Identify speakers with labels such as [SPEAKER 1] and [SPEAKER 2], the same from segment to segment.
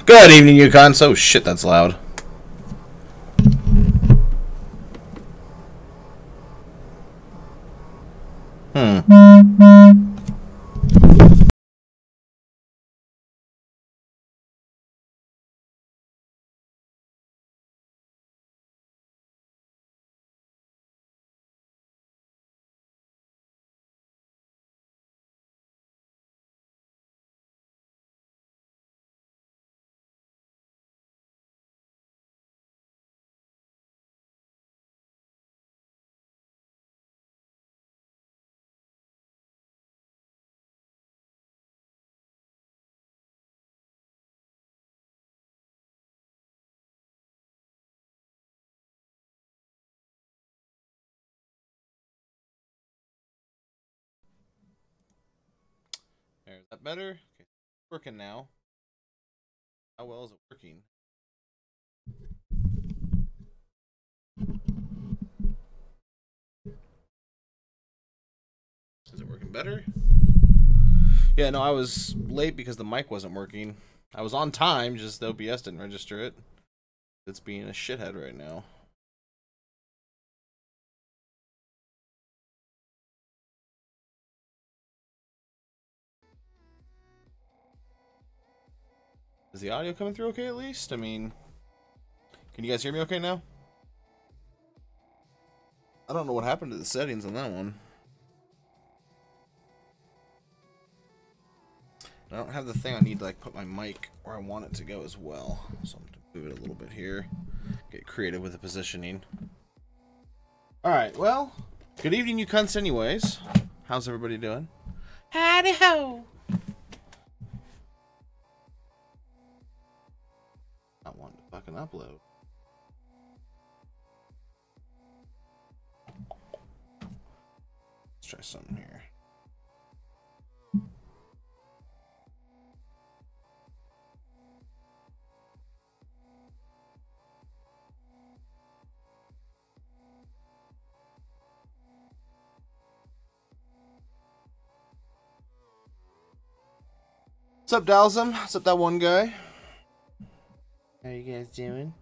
[SPEAKER 1] Good evening, Yukon. So shit, that's loud. Is that better? Okay. It's working now. How well is it working? Is it working better? Yeah, no, I was late because the mic wasn't working. I was on time, just the OBS didn't register it. It's being a shithead right now. Is the audio coming through okay at least? I mean, can you guys hear me okay now? I don't know what happened to the settings on that one. I don't have the thing I need to like put my mic where I want it to go as well. So I'm going to move it a little bit here. Get creative with the positioning. Alright, well, good evening, you cunts anyways. How's everybody doing? Howdy ho! Not wanting to fucking upload. Let's try something here. What's up, Dalsum? What's up, that one guy? How you guys doing?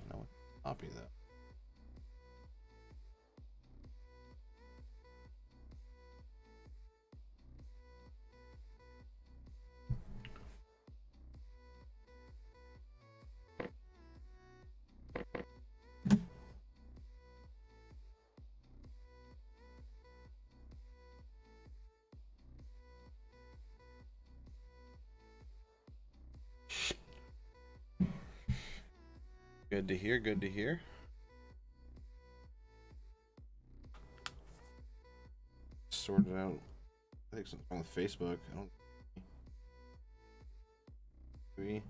[SPEAKER 1] No, copy that. Good to hear, good to hear. Sorted out. I think something on Facebook. I don't. Maybe.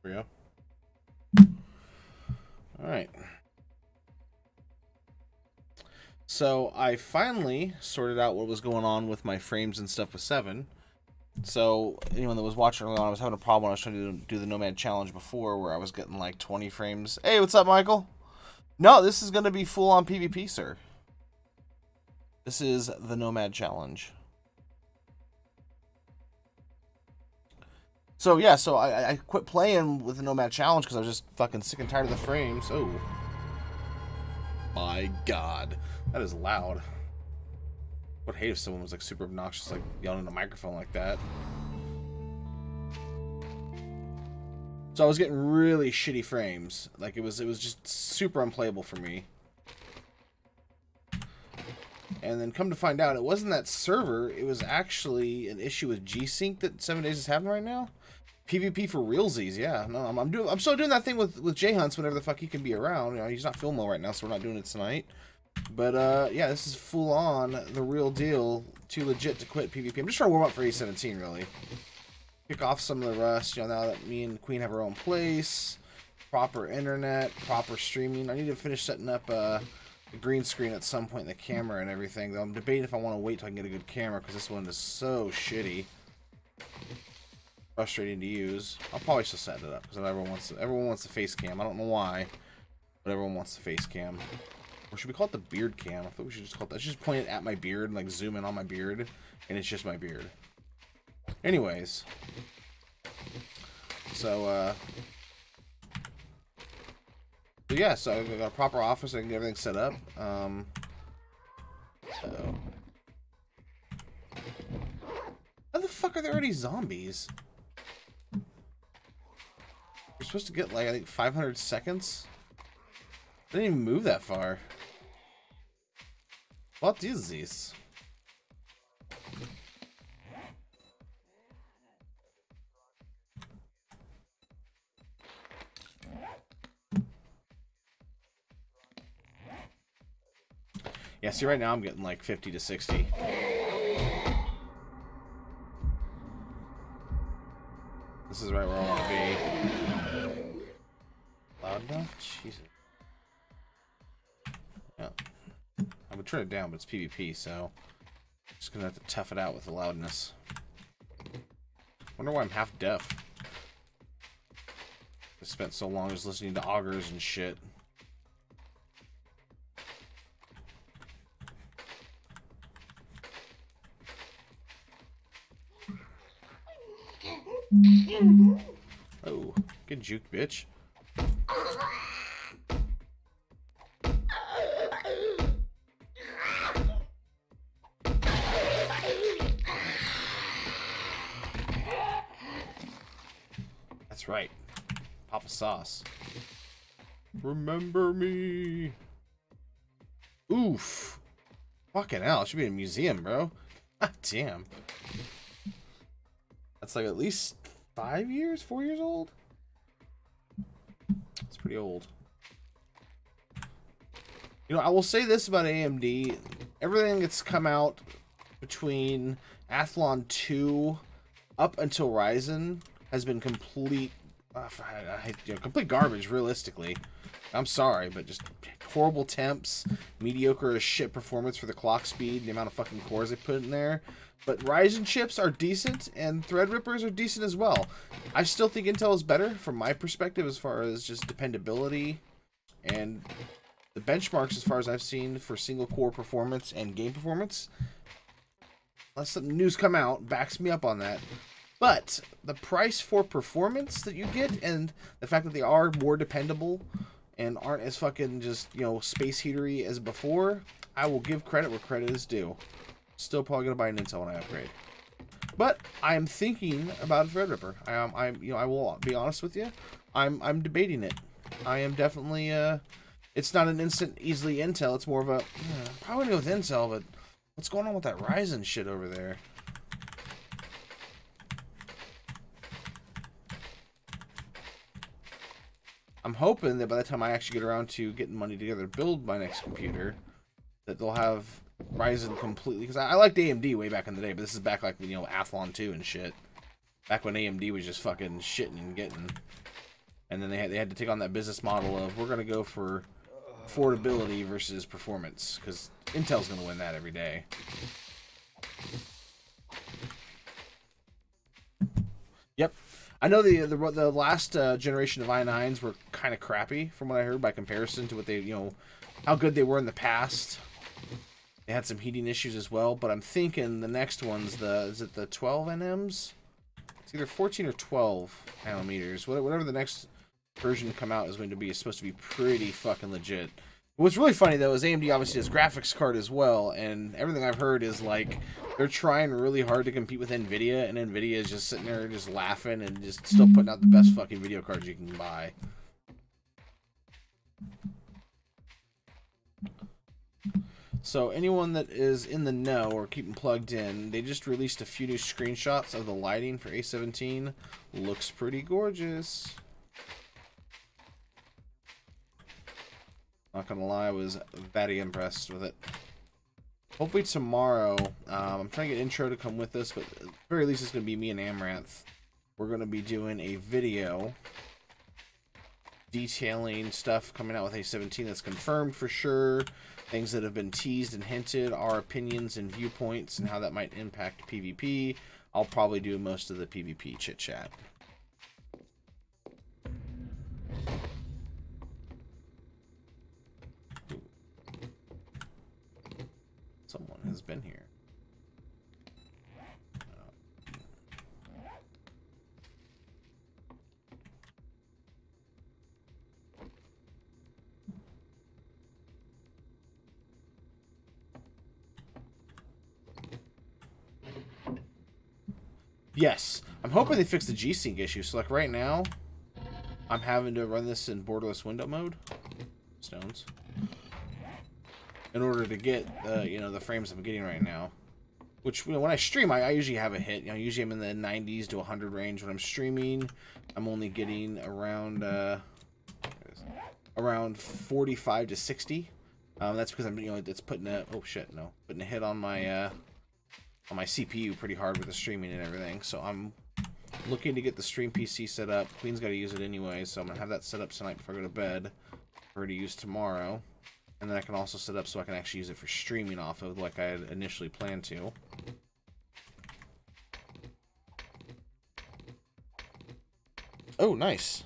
[SPEAKER 1] There we go. Alright. So I finally sorted out what was going on with my frames and stuff with 7. So anyone that was watching early on, I was having a problem when I was trying to do the Nomad challenge before where I was getting like 20 frames. Hey, what's up, Michael? No, this is going to be full on PvP, sir. This is the Nomad challenge. So yeah, so I quit playing with the Nomad challenge because I was just fucking sick and tired of the frames. Oh. My God. That is loud. I would hate if someone was like super obnoxious, like yelling in a microphone like that. So I was getting really shitty frames. Like it was just super unplayable for me. And then come to find out, it wasn't that server. It was actually an issue with G-Sync that 7 Days is having right now. PvP for realsies, yeah. No, I'm still doing that thing with J Hunts whenever the fuck he can be around. You know, he's not feeling well right now, so we're not doing it tonight. But yeah, this is full on the real deal. Too legit to quit PvP. I'm just trying to warm up for A17, really. Kick off some of the rust. You know, now that me and Queen have our own place. proper internet, proper streaming. I need to finish setting up the green screen at some point, the camera and everything. Though I'm debating if I want to wait till I can get a good camera because this one is so shitty, frustrating to use. I'll probably still set it up because everyone wants the face cam. I don't know why, but everyone wants the face cam. Or should we call it the beard cam? I thought we should just call it that. Just point it at my beard and like zoom in on my beard, and it's just my beard. Anyways, so yeah, so I got a proper office. I can get everything set up. So how the fuck are there already zombies? You're supposed to get like I think 500 seconds. I didn't even move that far. What is this? Yeah, see right now I'm getting like 50 to 60. This is right where I want to be. Loud enough? Jesus. Yeah. I would turn it down, but it's PvP, so just gonna have to tough it out with the loudness. Wonder why I'm half deaf. I spent so long just listening to augers and shit. Oh, get juked, bitch. That's right. Papa Sauce. Remember me. Oof. Fucking hell. It should be in a museum, bro. God damn. That's like at least 5 years, 4 years old. It's pretty old. You know, I will say this about AMD. Everything that's come out between Athlon 2 up until Ryzen has been complete, complete garbage, realistically. I'm sorry, but just horrible temps, mediocre as shit performance for the clock speed, the amount of fucking cores they put in there. But Ryzen chips are decent, and Threadrippers are decent as well. I still think Intel is better from my perspective as far as just dependability and the benchmarks as far as I've seen for single core performance and game performance. Unless some news come out, backs me up on that. But the price for performance that you get and the fact that they are more dependable and aren't as fucking just, you know, space heatery as before, I will give credit where credit is due. Still probably gonna buy an Intel when I upgrade. But I am thinking about a Threadripper. I will be honest with you. I'm debating it. I am definitely it's not an instant easily Intel, it's more of a probably gonna go with Intel, but what's going on with that Ryzen shit over there? I'm hoping that by the time I actually get around to getting money together to build my next computer, that they'll have Ryzen completely, because I liked AMD way back in the day, but this is back like, you know, Athlon 2 and shit. Back when AMD was just fucking shitting and getting. And then they had to take on that business model of, we're going to go for affordability versus performance, because Intel's going to win that every day. Yep. I know the last generation of i9s were kind of crappy from what I heard by comparison to what they, you know, how good they were in the past. They had some heating issues as well, but I'm thinking the next one's is it the 12 NMs? It's either 14 or 12 nanometers. Whatever the next version to come out is going to be, is supposed to be pretty fucking legit. What's really funny though is AMD obviously has graphics card as well, and everything I've heard is like they're trying really hard to compete with Nvidia, and Nvidia is just sitting there just laughing and just still putting out the best fucking video cards you can buy. So anyone that is in the know or keeping plugged in, they just released a few new screenshots of the lighting for A17. Looks pretty gorgeous. Not gonna lie, I was very impressed with it. Hopefully tomorrow, I'm trying to get Intro to come with us, but at the very least it's gonna be me and Amaranth. We're gonna be doing a video detailing stuff coming out with A17 that's confirmed for sure. Things that have been teased and hinted, our opinions and viewpoints, and how that might impact PvP. I'll probably do most of the PvP chit-chat. Someone has been here. Yes, I'm hoping they fix the G-Sync issue. So like right now, I'm having to run this in borderless window mode. Stones. In order to get you know, the frames I'm getting right now. Which, you know, when I stream, I usually have a hit. You know, usually I'm in the 90s to 100 range. When I'm streaming, I'm only getting around around 45 to 60. That's because I'm, you know, it's putting a putting a hit on my CPU pretty hard with the streaming and everything. So I'm looking to get the stream PC set up. Queen's got to use it anyway, so I'm gonna have that set up tonight before I go to bed for her to use tomorrow. And then I can also set up so I can actually use it for streaming off of, like I had initially planned to. Oh, nice.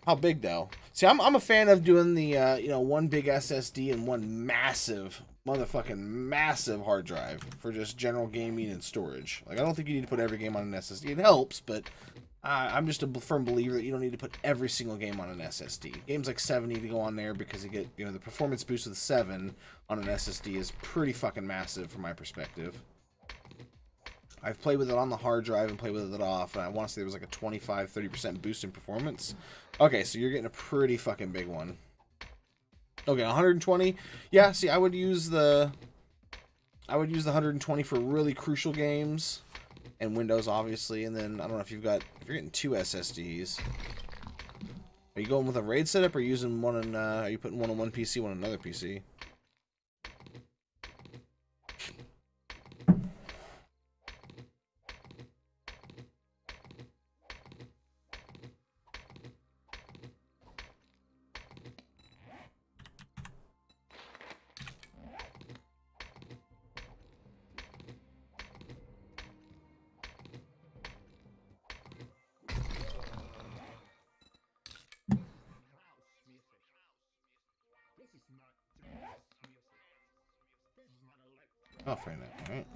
[SPEAKER 1] How big, though? See, I'm a fan of doing the, you know, one big SSD and one massive, motherfucking massive hard drive for just general gaming and storage. Like, I don't think you need to put every game on an SSD. It helps, but I'm just a firm believer that you don't need to put every single game on an SSD. Games like 7 need to go on there because you get, you know, the performance boost of the 7 on an SSD is pretty fucking massive from my perspective. I've played with it on the hard drive and played with it off, and I want to say there was like a 25-30% boost in performance. Okay, so you're getting a pretty fucking big one. Okay, 120. Yeah, see, I would use the 120 for really crucial games. And Windows, obviously, and then I don't know if you're getting 2 SSDs. Are you going with a RAID setup, or using one on? Are you putting one on one PC, one on another PC? Oh, fair enough. All right.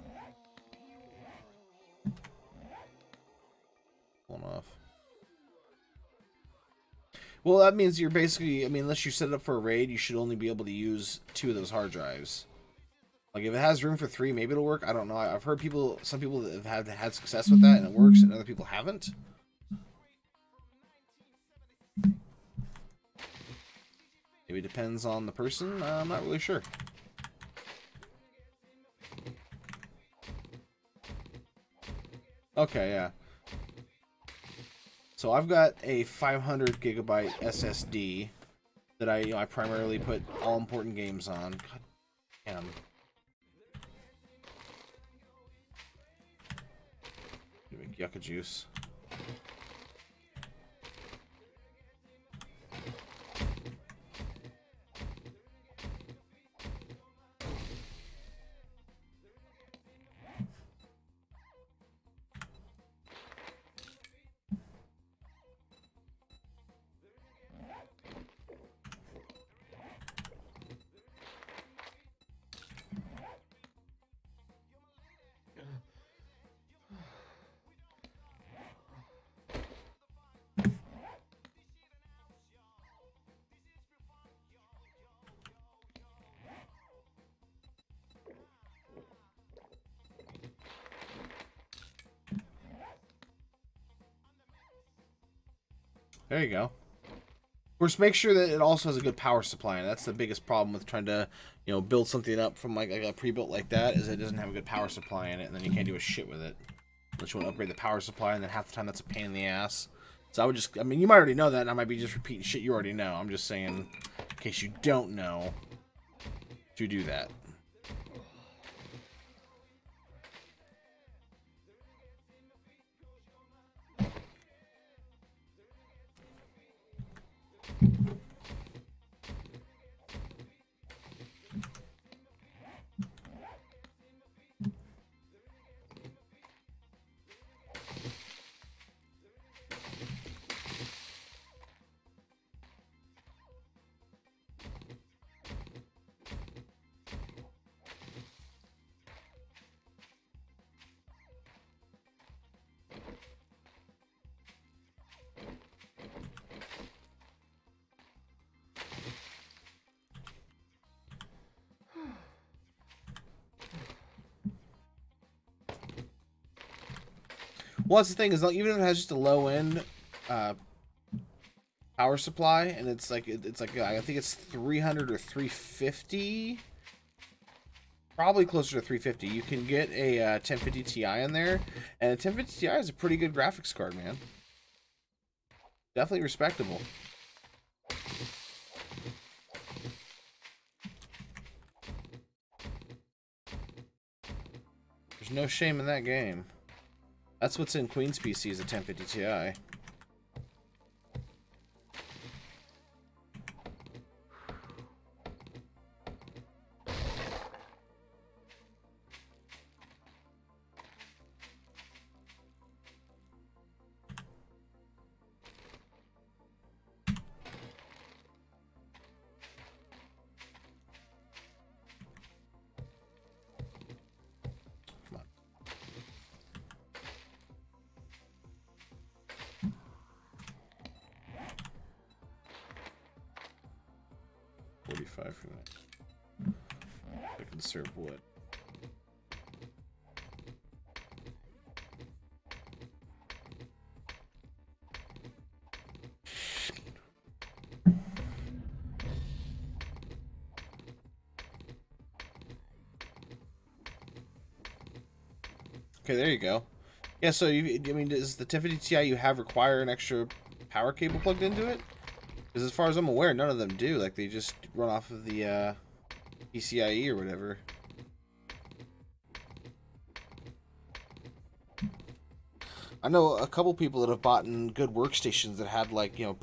[SPEAKER 1] Pulling off. Well, that means you're basically, I mean, unless you set it up for a RAID, you should only be able to use 2 of those hard drives. Like, if it has room for 3, maybe it'll work. I don't know. I've heard some people that have had success with that, and it works, and other people haven't. Maybe it depends on the person. I'm not really sure. Okay, yeah. So I've got a 500 gigabyte SSD that I primarily put all important games on. God damn. Make yucca juice. There you go. Of course, make sure that it also has a good power supply, and that's the biggest problem with trying to, you know, build something up from like a pre-built like that, is it doesn't have a good power supply in it, and then you can't do a shit with it. Unless you want to upgrade the power supply, and then half the time that's a pain in the ass. So I would just, I mean, you might already know that, and I might be just repeating shit you already know. I'm just saying, in case you don't know, to do that. Well, that's the thing is, like, even if it has just a low end power supply, and it's like I think it's 300 or 350, probably closer to 350. You can get a 1050 Ti in there, and a 1050 Ti is a pretty good graphics card, man. Definitely respectable. There's no shame in that game. That's what's in Queen's PC is a 1050 Ti. Come on. 45 for that. I can serve wood. Okay, there you go. Yeah, so I mean, does the 1050 Ti you have require an extra power cable plugged into it? Because as far as I'm aware, none of them do. Like, they just run off of the PCIe or whatever. I know a couple people that have bought good workstations that had, like, you know,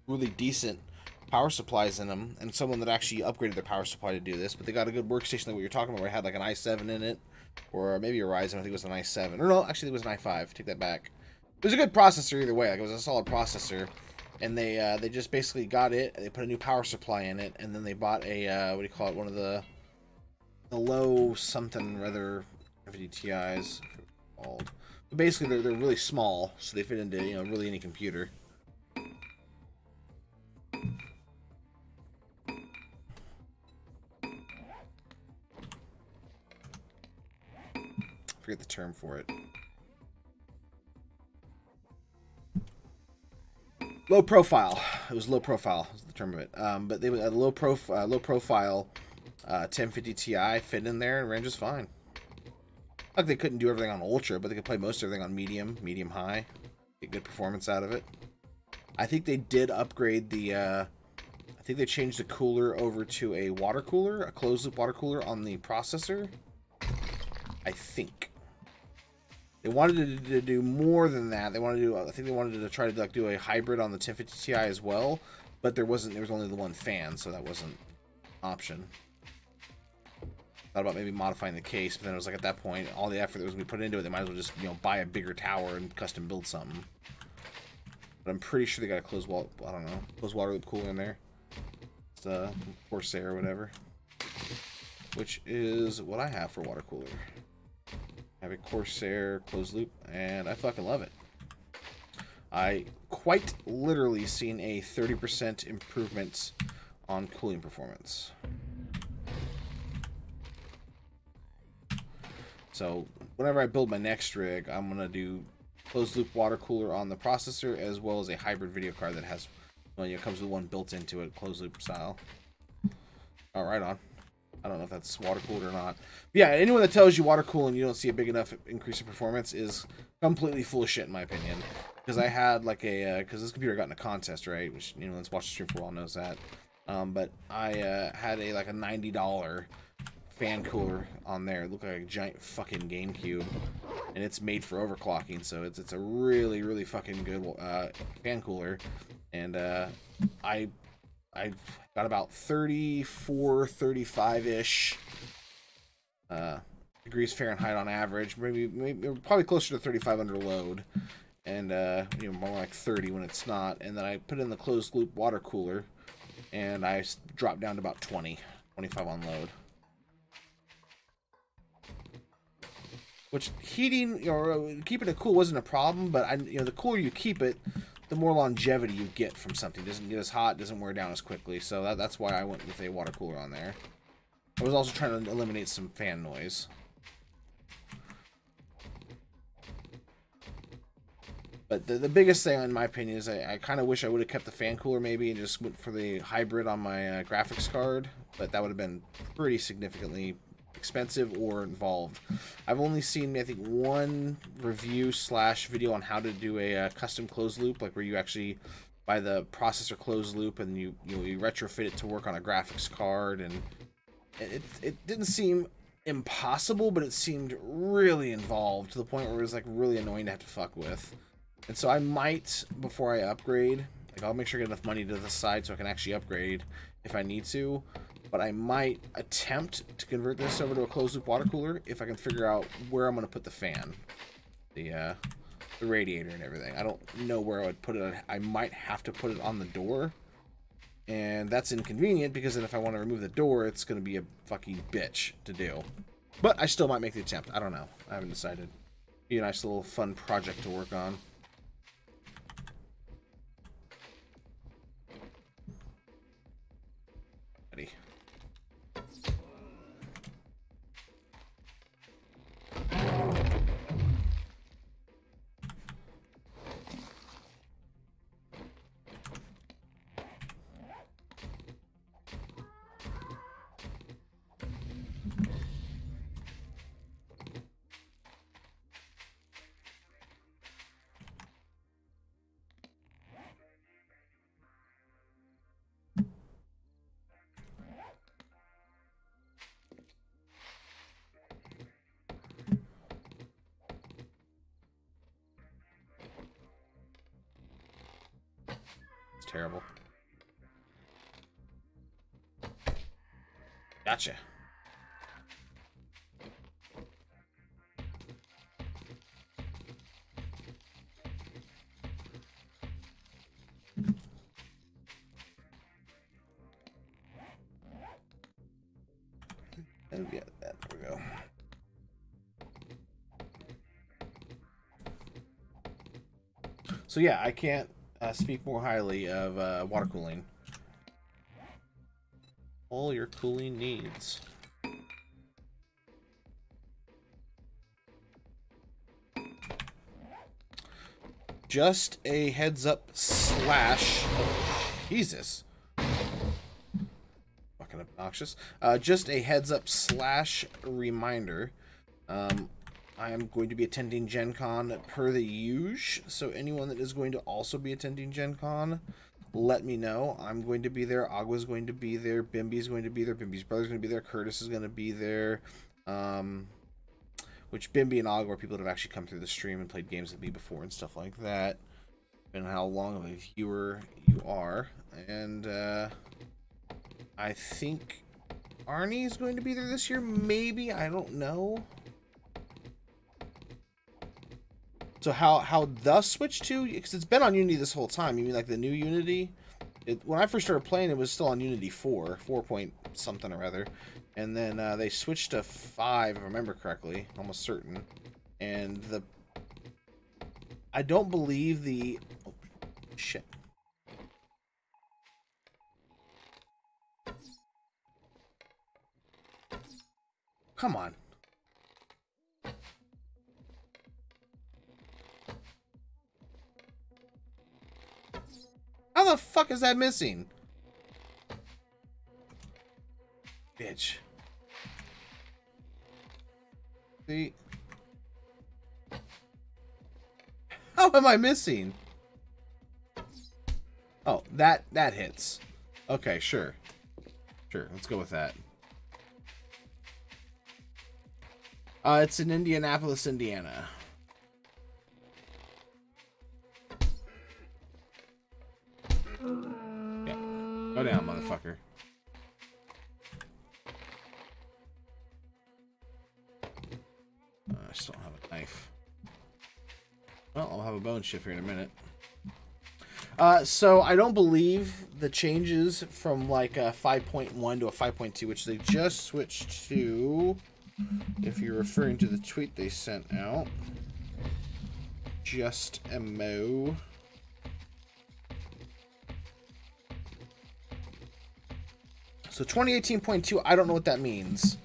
[SPEAKER 1] really decent power supplies in them, and someone that actually upgraded their power supply to do this, but they got a good workstation like what you're talking about, where it had like an i7 in it, or maybe a Ryzen. I think it was an i7, or no, actually it was an i5. Take that back. It was a good processor either way. Like, it was a solid processor, and they just basically got it. They put a new power supply in it, and then they bought a what do you call it? One of the low something rather 50 Ti's called. But basically, they're really small, so they fit into, you know, really any computer. Forget the term for it. Low profile. It was low profile. Was the term of it. But they had a low profile 1050 Ti fit in there and ran just fine. Like, they couldn't do everything on ultra, but they could play most everything on medium high, get good performance out of it. I think they did upgrade the. I think they changed the cooler over to a water cooler, a closed loop water cooler on the processor. I think. They wanted to do more than that. They wanted to do, I think they wanted to try to like do a hybrid on the 1050 Ti as well, but there was only the one fan, so that wasn't an option. Thought about maybe modifying the case, but then it was like, at that point, all the effort that was going to be put into it, they might as well just, you know, buy a bigger tower and custom build something. But I'm pretty sure they got a closed water loop cooler in there. It's Corsair or whatever, which is what I have for water cooler. I have a Corsair closed loop, and I fucking love it. I quite literally seen a 30% improvement on cooling performance. So whenever I build my next rig, I'm gonna do closed loop water cooler on the processor, as well as a hybrid video card that has, well, you know, comes with one built into it, closed loop style. All right, on. I don't know if that's water cooled or not. But yeah, anyone that tells you water cool and you don't see a big enough increase in performance is completely full of shit, in my opinion. Because I had like a, because this computer got in a contest, right? Which, you know, let's watch the stream for a while knows that. But I had like a $90 fan cooler on there. It looked like a giant fucking GameCube, and it's made for overclocking, so it's a really fucking good fan cooler. And I got about 34, 35-ish degrees Fahrenheit on average, maybe probably closer to 35 under load, and you know, more like 30 when it's not. And then I put in the closed loop water cooler, and I dropped down to about 25 on load. Which heating, or keeping it cool wasn't a problem, but you know, the cooler you keep it, the more longevity you get from something. It doesn't get as hot, doesn't wear down as quickly. So that's why I went with a water cooler on there. I was also trying to eliminate some fan noise. But the biggest thing, in my opinion, is I kind of wish I would have kept the fan cooler maybe and just went for the hybrid on my graphics card. But that would have been pretty significantly expensive or involved. I've only seen, I think, one review / video on how to do a custom closed loop, like where you actually buy the processor closed loop and you retrofit it to work on a graphics card. And it didn't seem impossible, but it seemed really involved to the point where it was like really annoying to have to fuck with. And so I might, before I upgrade, like I'll make sure I get enough money to the side so I can actually upgrade if I need to. But I might attempt to convert this over to a closed loop water cooler if I can figure out where I'm going to put the fan, the radiator and everything. I don't know where I would put it. I might have to put it on the door, and that's inconvenient because then if I want to remove the door, it's going to be a fucking bitch to do. But I still might make the attempt. I don't know. I haven't decided. Be a nice little fun project to work on. Ready. Terrible. Gotcha. And yeah, there we go. So yeah, I can't speak more highly of water cooling. All your cooling needs. Just a heads up / oh, Jesus. Fucking obnoxious. Just a heads up / reminder. I am going to be attending Gen Con per the usual, so anyone that is going to also be attending Gen Con, let me know. I'm going to be there, Agua's going to be there, Bimby's going to be there, Bimby's brother's going to be there, Curtis is going to be there, which Bimby and Agua are people that have actually come through the stream and played games with me before and stuff like that, and how long of a viewer you are, and I think Arnie is going to be there this year, maybe, I don't know. So how the Switch 2, because it's been on Unity this whole time. You mean like the new Unity? When I first started playing, it was still on Unity 4 point something or other. And then they switched to 5, if I remember correctly, almost certain. And I don't believe the... Oh, shit. Come on. How the fuck is that missing? Bitch. See? How am I missing? Oh, that hits. Okay, sure. Sure, let's go with that. It's in Indianapolis, Indiana. Yeah. Go down, motherfucker. I still don't have a knife. Well, I'll have a bone shift here in a minute. So I don't believe the changes from like a 5.1 to a 5.2, which they just switched to, if you're referring to the tweet they sent out. Just MO. So 2018.2, I don't know what that means.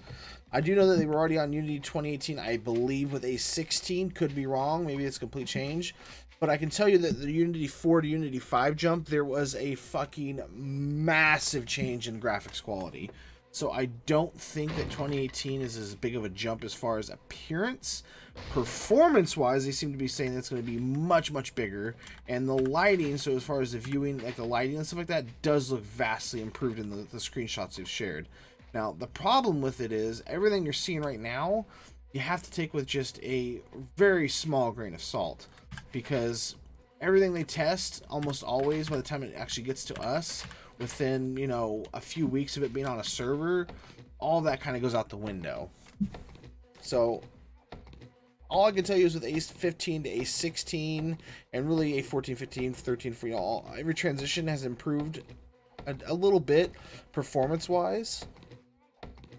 [SPEAKER 1] I do know that they were already on Unity 2018, I believe, with a 16. Could be wrong. Maybe it's a complete change. But I can tell you that the Unity 4 to Unity 5 jump, there was a fucking massive change in graphics quality. So I don't think that 2018 is as big of a jump as far as appearance. Performance-wise, they seem to be saying that's going to be much, much bigger. And the lighting, so as far as the viewing, like the lighting and stuff like that, does look vastly improved in the screenshots they've shared. Now, the problem with it is, everything you're seeing right now, you have to take with just a very small grain of salt. Because everything they test, almost always, by the time it actually gets to us, within, you know, a few weeks of it being on a server, all that kind of goes out the window. So, all I can tell you is with A15 to A16, and really A14, 15, 13, for y'all, every transition has improved a little bit, performance-wise.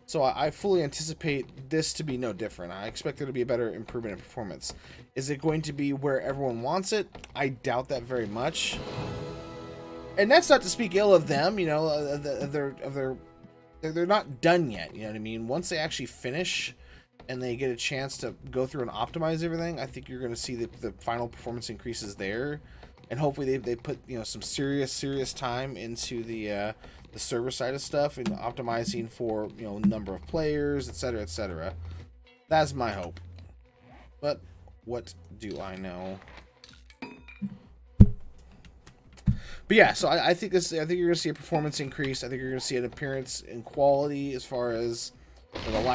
[SPEAKER 1] So I fully anticipate this to be no different. I expect there to be a better improvement in performance. Is it going to be where everyone wants it? I doubt that very much. And that's not to speak ill of them, you know, they're not done yet, you know what I mean? Once they actually finish and they get a chance to go through and optimize everything, I think you're going to see the final performance increases there. And hopefully they put, you know, some serious time into the server side of stuff and optimizing for, you know, number of players, etc., etc. That's my hope. But what do I know? But yeah, so I think you're gonna see a performance increase. I think you're gonna see an appearance and quality as far as, you know, the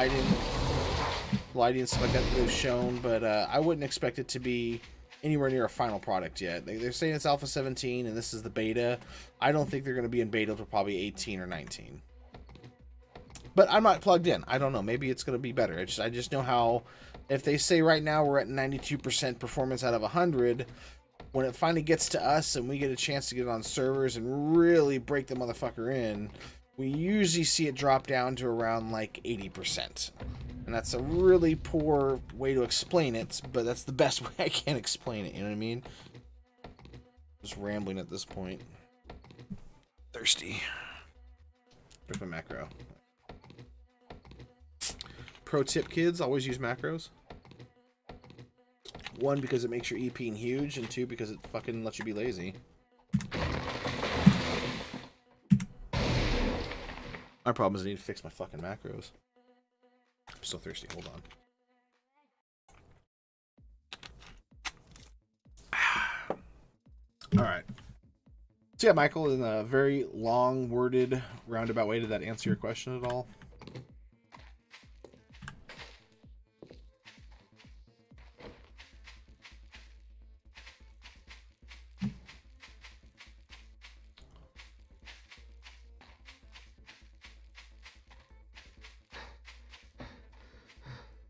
[SPEAKER 1] lighting and stuff like that they've shown. But I wouldn't expect it to be anywhere near a final product yet. They're saying it's Alpha 17 and this is the beta. I don't think they're going to be in beta until probably 18 or 19. But I'm not plugged in. I don't know. Maybe it's going to be better. I just know how, if they say right now we're at 92% performance out of 100, when it finally gets to us and we get a chance to get it on servers and really break the motherfucker in, we usually see it drop down to around like 80%. And that's a really poor way to explain it, but that's the best way I can explain it, you know what I mean? Just rambling at this point. Thirsty. Where's my macro? Pro tip, kids, always use macros. 1, because it makes your EPing huge, and 2, because it fucking lets you be lazy. My problem is I need to fix my fucking macros. I'm so thirsty. Hold on. Alright. So yeah, Michael, in a very long-worded, roundabout way, did that answer your question at all?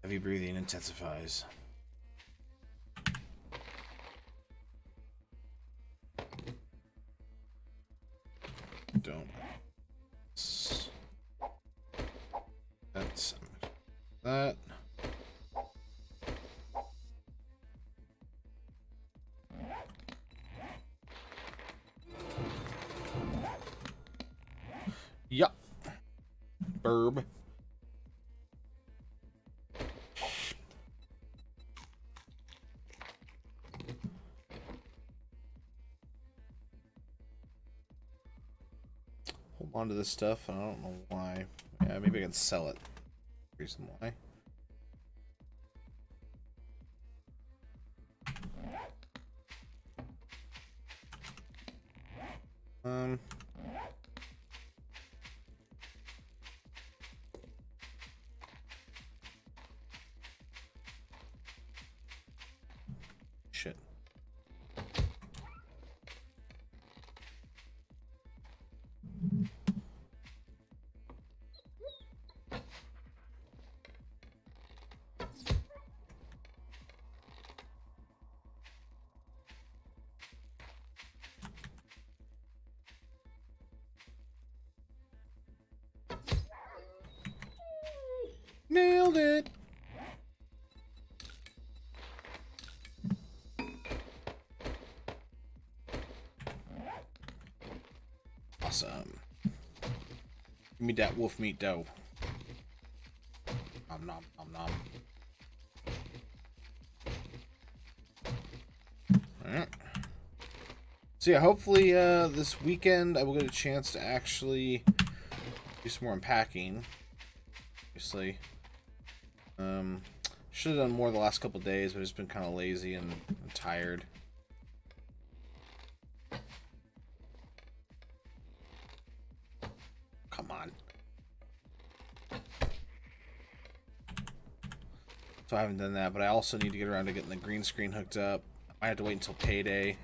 [SPEAKER 1] Heavy breathing intensifies. Don't. That's that. Yup. Burb. Onto this stuff, and I don't know why. Yeah, maybe I can sell it. Reason why. Shit. Nailed it. Awesome. Give me that wolf meat dough. Nom nom nom nom. Alright. So yeah, hopefully this weekend I will get a chance to actually do some more unpacking. Obviously. Should have done more the last couple days, but I've just been kind of lazy and tired. Come on. So I haven't done that, but I also need to get around to getting the green screen hooked up. I have to wait until payday.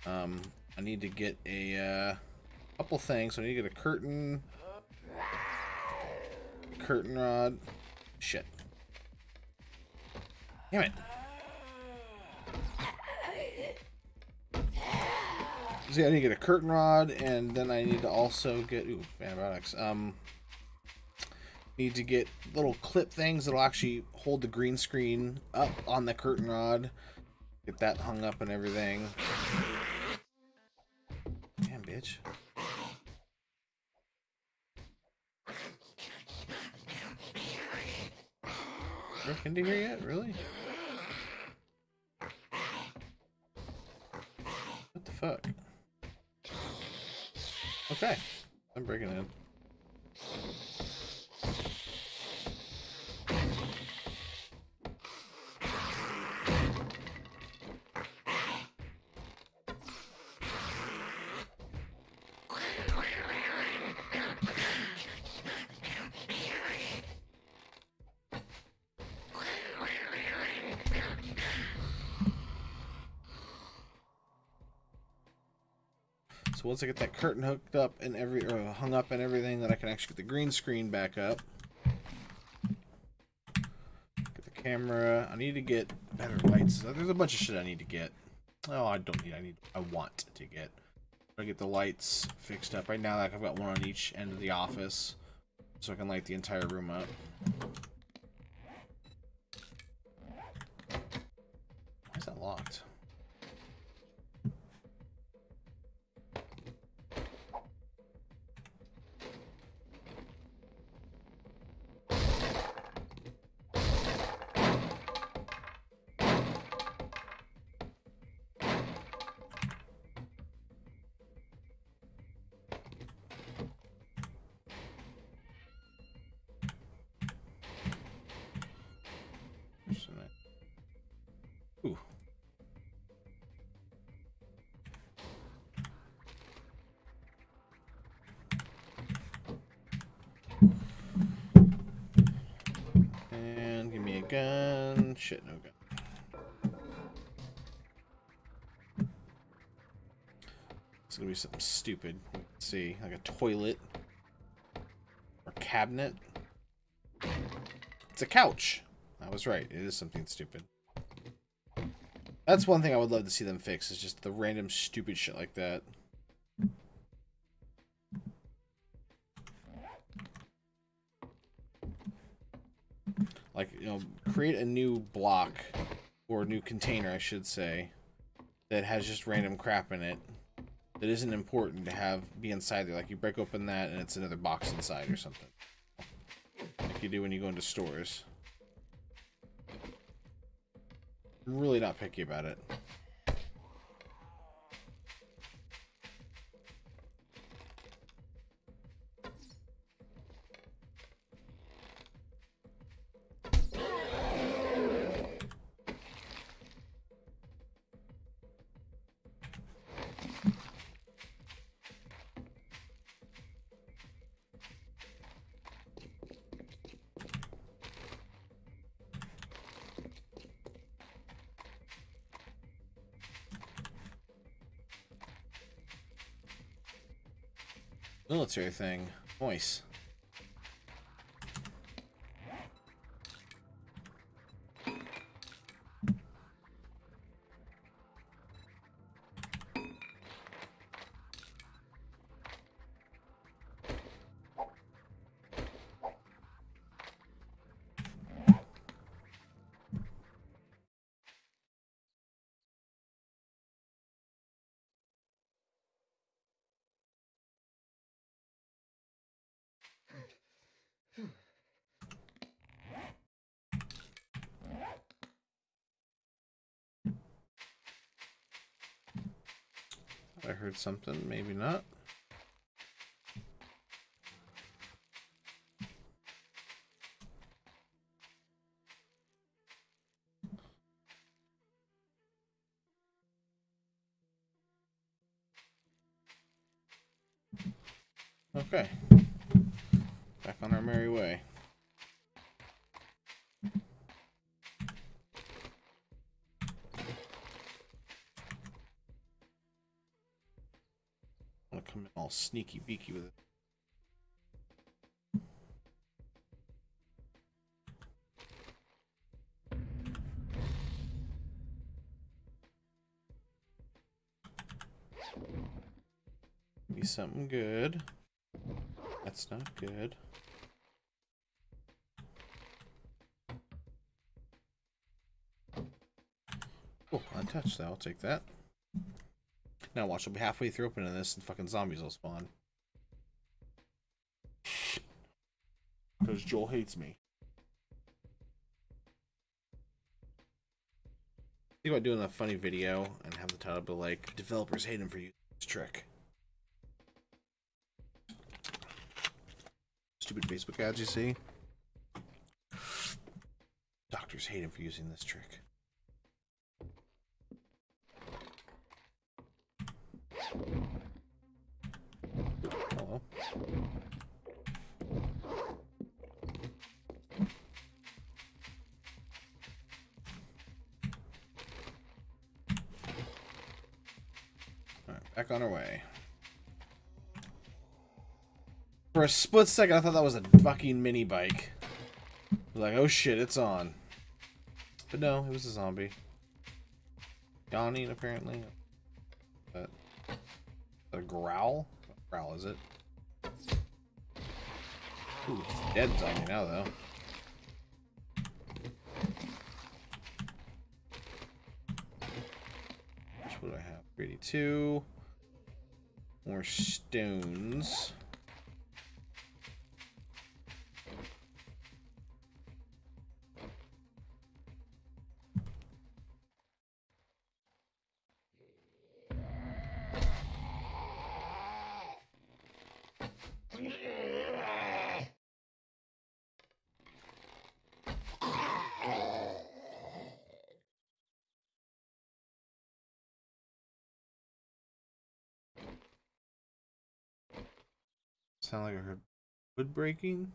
[SPEAKER 1] I need to get a couple things. So I need to get a curtain rod. Shit. Damn it. So yeah, I need to get a curtain rod, and then I need to also get antibiotics. Need to get little clip things that'll actually hold the green screen up on the curtain rod. Get that hung up and everything. Damn, bitch. Broke into here yet? Really? What the fuck? Okay. I'm breaking in. So once I get that curtain hooked up and hung up and everything, then I can actually get the green screen back up. Get the camera. I need to get better lights. There's a bunch of shit I need to get. Oh, I don't need. I want to get. I get the lights fixed up. Right now, like I've got one on each end of the office, so I can light the entire room up. Why is that locked? Ooh. And give me a gun. Shit, no gun. It's gonna be something stupid. Let's see, like a toilet or cabinet. It's a couch. I was right. It is something stupid. That's one thing I would love to see them fix, is just the random stupid shit like that. Like, you know, create a new block, or a new container, I should say, that has just random crap in it that isn't important to have be inside there. Like, you break open that and it's another box inside or something. Like you do when you go into stores. I'm really not picky about it. Military thing. Nice. I heard something. Maybe not. Okay. Back on our merry way. I'm gonna come in all sneaky beaky with it. Be something good. That's not good. Oh, untouched. I'll take that. Now watch, I'll be halfway through opening this and fucking zombies will spawn. Because Joel hates me. Think about doing a funny video and have the title be like, developers hate him for using this trick. Stupid Facebook ads you see. Doctors hate him for using this trick. Hello. Alright, back on our way. For a split second, I thought that was a fucking mini bike. I was like, oh shit, it's on. But no, it was a zombie. Yawning, apparently. But a growl? What growl is it? Ooh, it's dead zombie now, though. What do I have? 32. More stones. Sound like I heard wood breaking.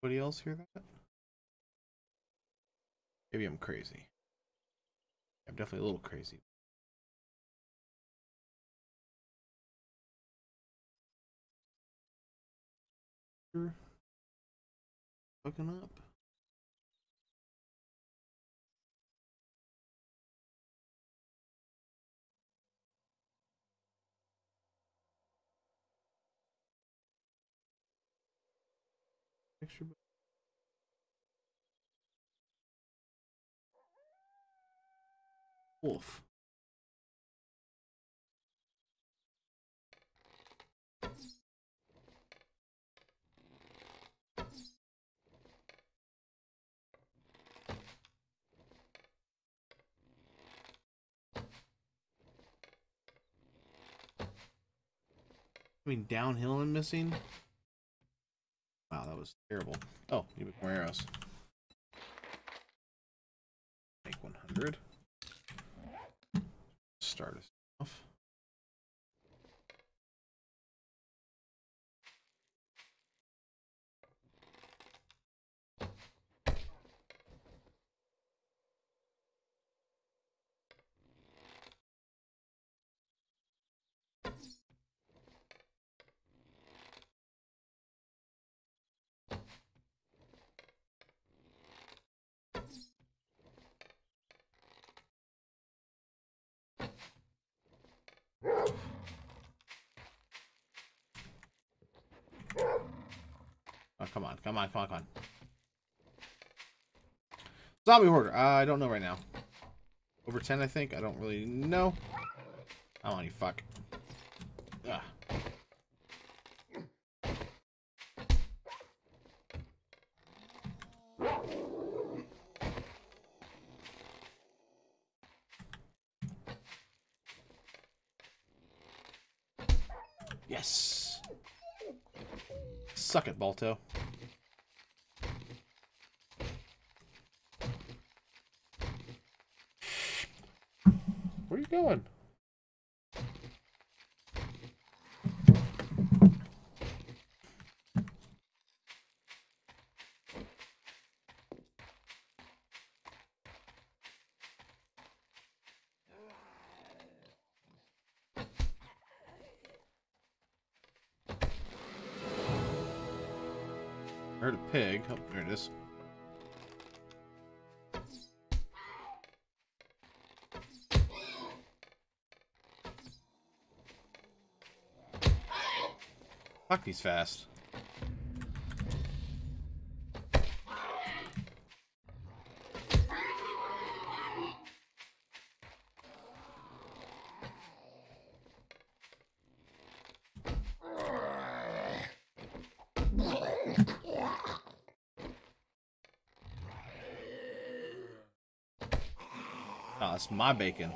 [SPEAKER 1] Anybody else hear that? Maybe I'm crazy. I'm definitely a little crazy. Hooking up. Extra. Wolf. I mean, downhill and missing? Wow, that was terrible. Oh, need more arrows. Make 100. Start us off. Oh, come on, come on, come on, come on. Zombie order. I don't know right now. Over 10, I think. I don't really know. I want you fuck. Ugh. Yes. Suck it, Balto. Where are you going? I heard a pig. Oh, there it is. Fuck, he's fast. Oh, it's my bacon.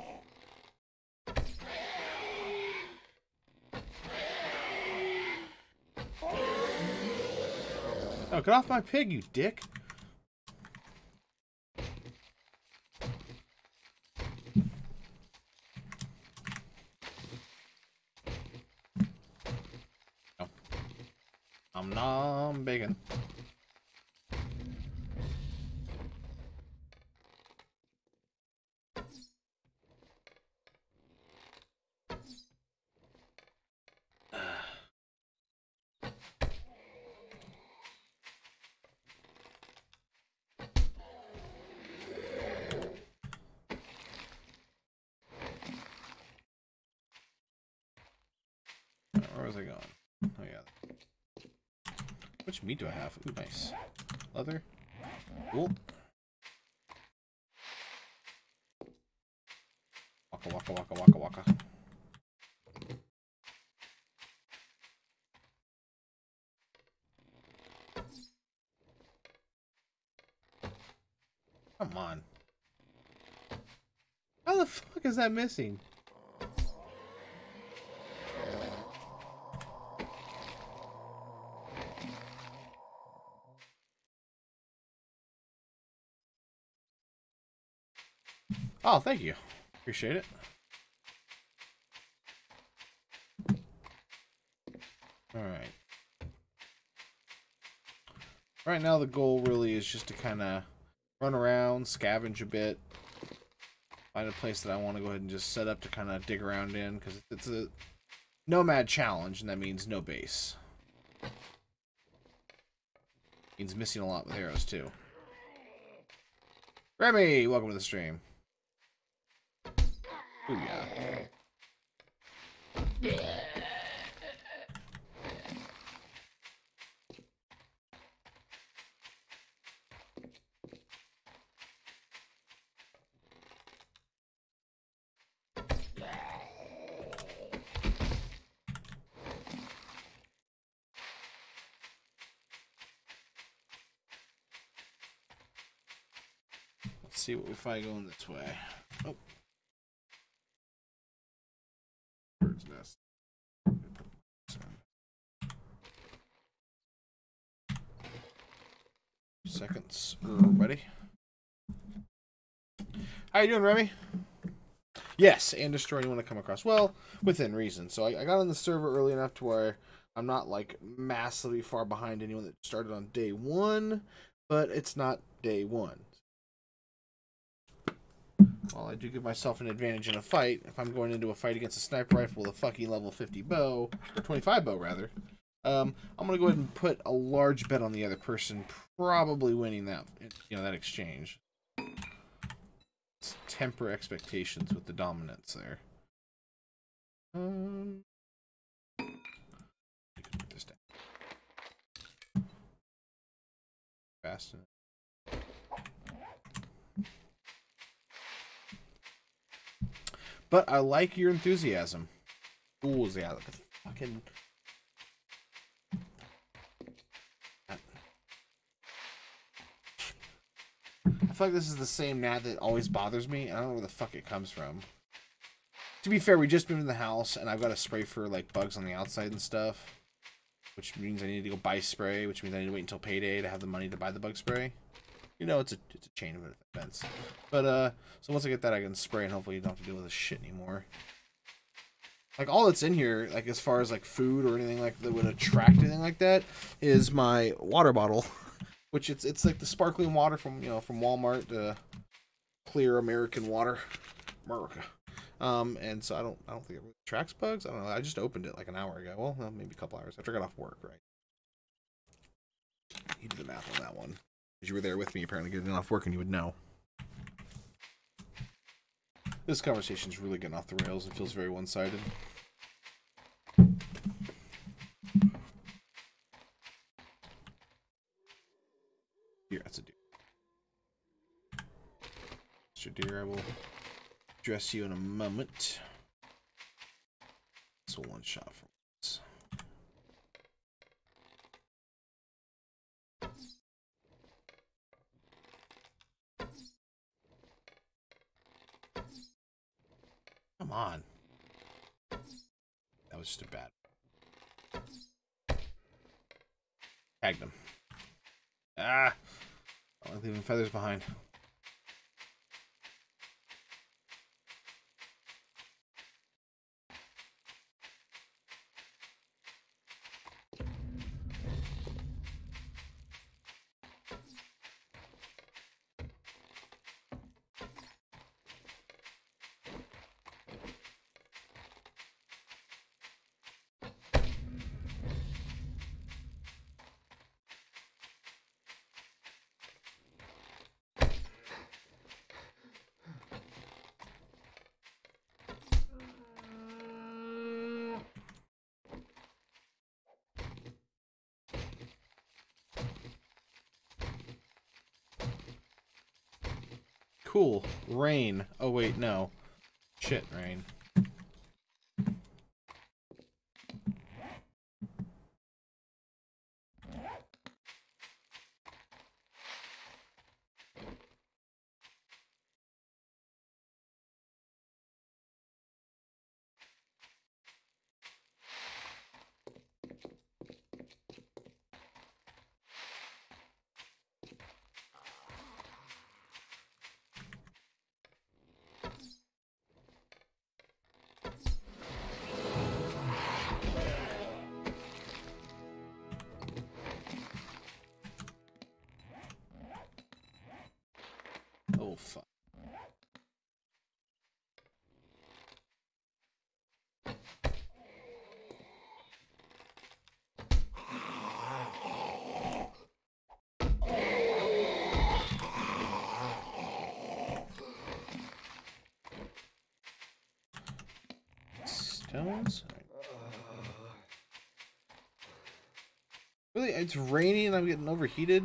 [SPEAKER 1] Oh, get off my pig, you dick. Oh. Nom bacon. Where was I going? Oh yeah. Which meat do I have? Ooh, nice. Leather. Cool. Waka waka waka waka waka. Come on. How the fuck is that missing? Oh, thank you. Appreciate it. Alright. Right now the goal really is just to kind of run around, scavenge a bit. Find a place that I want to go ahead and just set up to kind of dig around in, because it's a Nomad challenge, and that means no base. Means missing a lot with arrows, too. Remy, welcome to the stream. Ooh, yeah. Let's see what we find going this way. Oh. Bird's nest. Seconds. Ready? How you doing, Remy? Yes, and destroy anyone I come across. Well, within reason. So I got on the server early enough to where I'm not like massively far behind anyone that started on day one, but it's not day one. Well, I do give myself an advantage in a fight. If I'm going into a fight against a sniper rifle with a fucking level 50 bow, or 25 bow rather, I'm gonna go ahead and put a large bet on the other person, probably winning that, that exchange. Let's temper expectations with the dominance there. Put this down. Fast enough. But I like your enthusiasm. Ooh, yeah, look at the fucking... I feel like this is the same gnat that always bothers me. I don't know where the fuck it comes from. To be fair, we just moved in the house, and I've got to spray for like bugs on the outside and stuff, which means I need to go buy spray, which means I need to wait until payday to have the money to buy the bug spray. You know, it's a chain of events. But so once I get that, I can spray, and hopefully you don't have to deal with this shit anymore. Like all that's in here, like as far as like food or anything like that would attract anything like that, is my water bottle, which it's like the sparkling water from from Walmart, clear American water, America. And so I don't think it really attracts bugs. I don't know. I just opened it like an hour ago. Well, maybe a couple hours after I got off work, right? You did the math on that one. Because you were there with me, apparently, getting off work, and you would know. This conversation's really getting off the rails. It feels very one-sided. Here, that's a deer. Mr. Deer, I will address you in a moment. This will one shot for once. Come on. That was just a bad. Tagged him. Ah! I like leaving feathers behind. Cool. Rain. Oh, wait, no. Shit, rain. Oh, fuck. Stones? Really? It's raining and I'm getting overheated?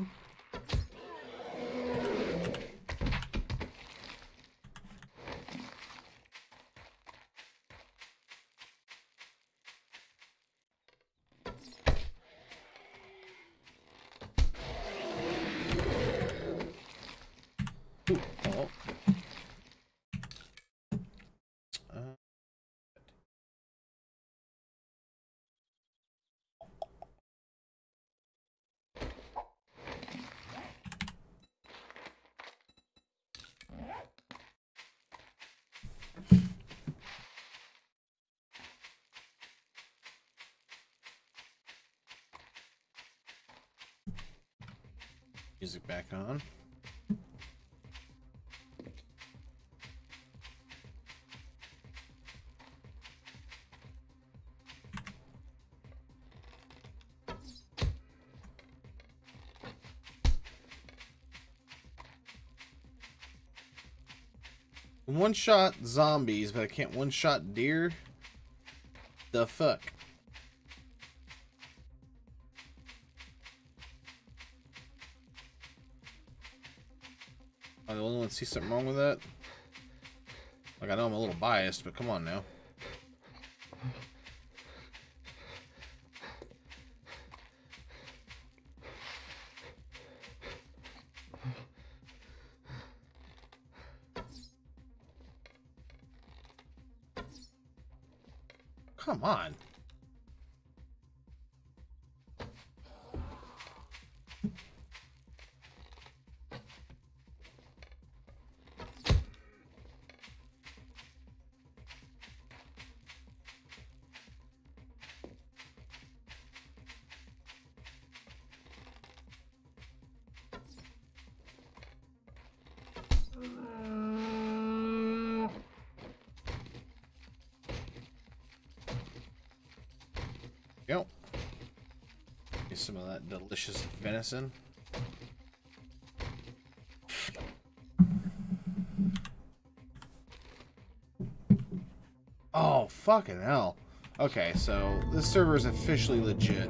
[SPEAKER 1] Ooh, oh. Music back on. One-shot zombies, but I can't one-shot deer? The fuck? Am I the only one that sees something wrong with that? Like, I know I'm a little biased, but come on now. Come on. Yep. Get some of that delicious venison. Oh, fucking hell. Okay, so this server is officially legit.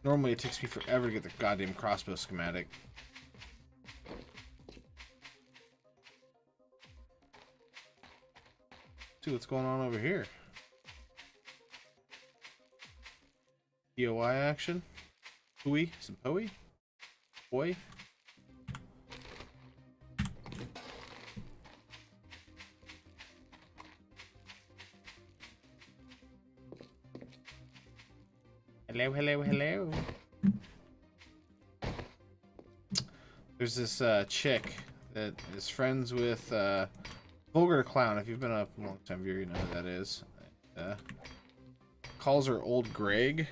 [SPEAKER 1] Normally it takes me forever to get the goddamn crossbow schematic. See what's going on over here. POI action. Pooey. Some pooey. Boy. Hello, hello, hello. There's this chick that is friends with Vulgar Clown. If you've been a long time viewer, you know who that is. Calls her Old Greg.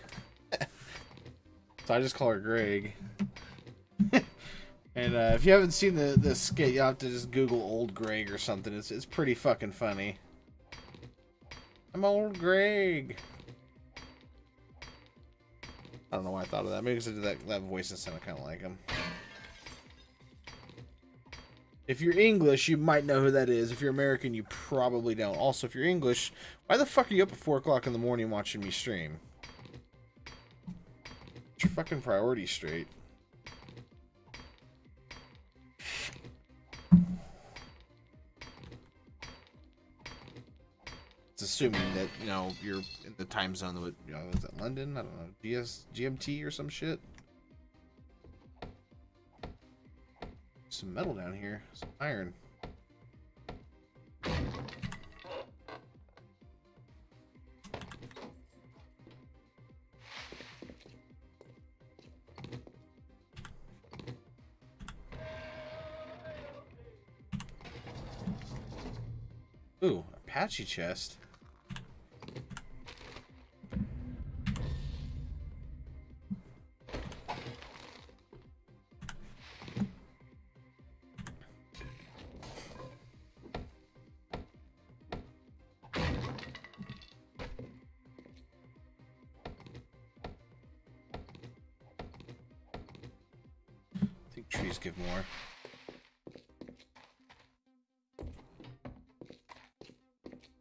[SPEAKER 1] So I just call her Greg. And if you haven't seen the skit, you have to just Google Old Greg or something. It's pretty fucking funny. I'm Old Greg. I don't know why I thought of that. Maybe because I did that voice and sounded kind of like him. If you're English, you might know who that is. If you're American, you probably don't. Also, if you're English, why the fuck are you up at 4 o'clock in the morning watching me stream? Get your fucking priorities straight. It's assuming that, you know, you're in the time zone that, you know, is it London? I don't know. GMT or some shit? Some metal down here. Some iron. Ooh, Apache chest. I think trees give more.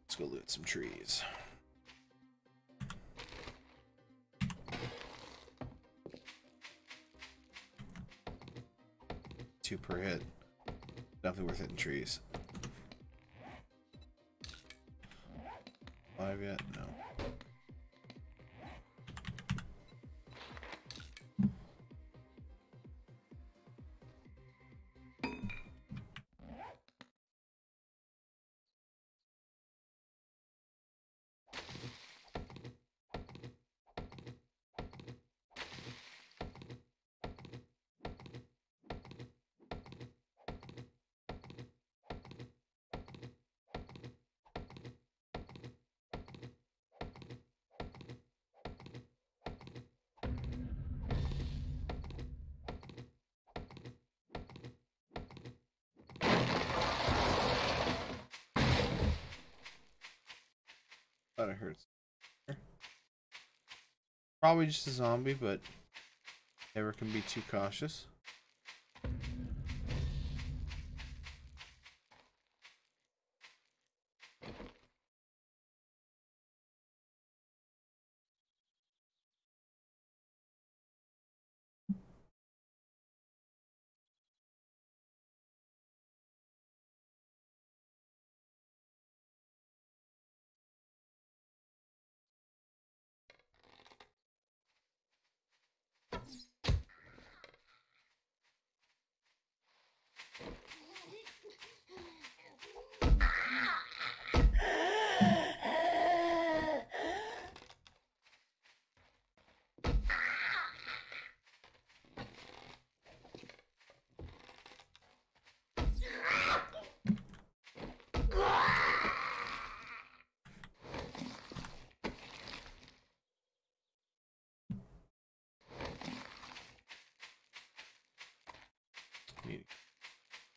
[SPEAKER 1] Let's go loot some trees. 2 per hit. Definitely worth it in trees. 5 yet? No. Thought I heard. Probably just a zombie, but never can be too cautious.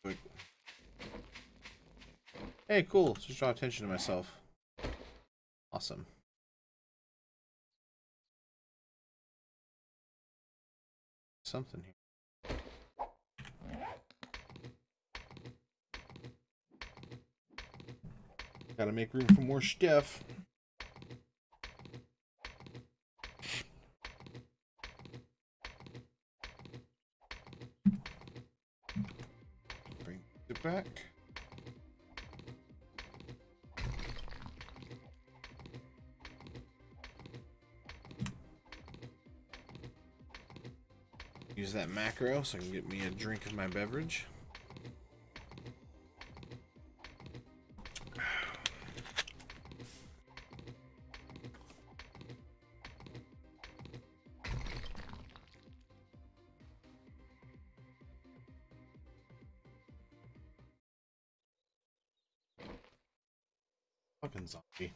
[SPEAKER 1] Quick. Hey, cool. Just draw attention to myself. Awesome. Something here. Gotta make room for more stuff. Bring it back. Use that macro so I can get me a drink of my beverage. Fucking zombie.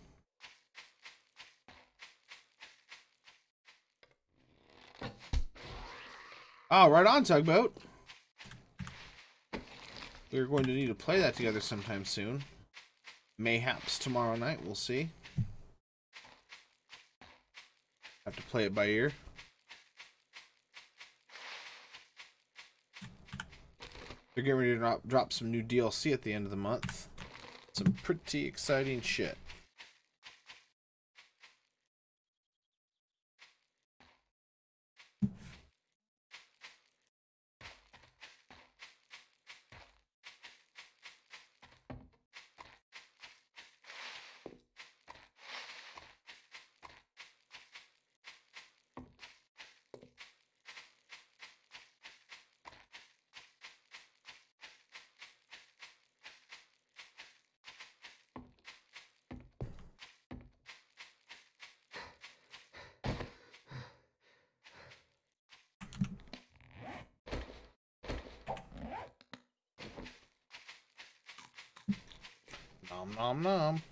[SPEAKER 1] Oh, right on, Tugboat. We're going to need to play that together sometime soon. Mayhaps tomorrow night, we'll see. Have to play it by ear. They're getting ready to drop some new DLC at the end of the month. Some pretty exciting shit. Nom nom nom.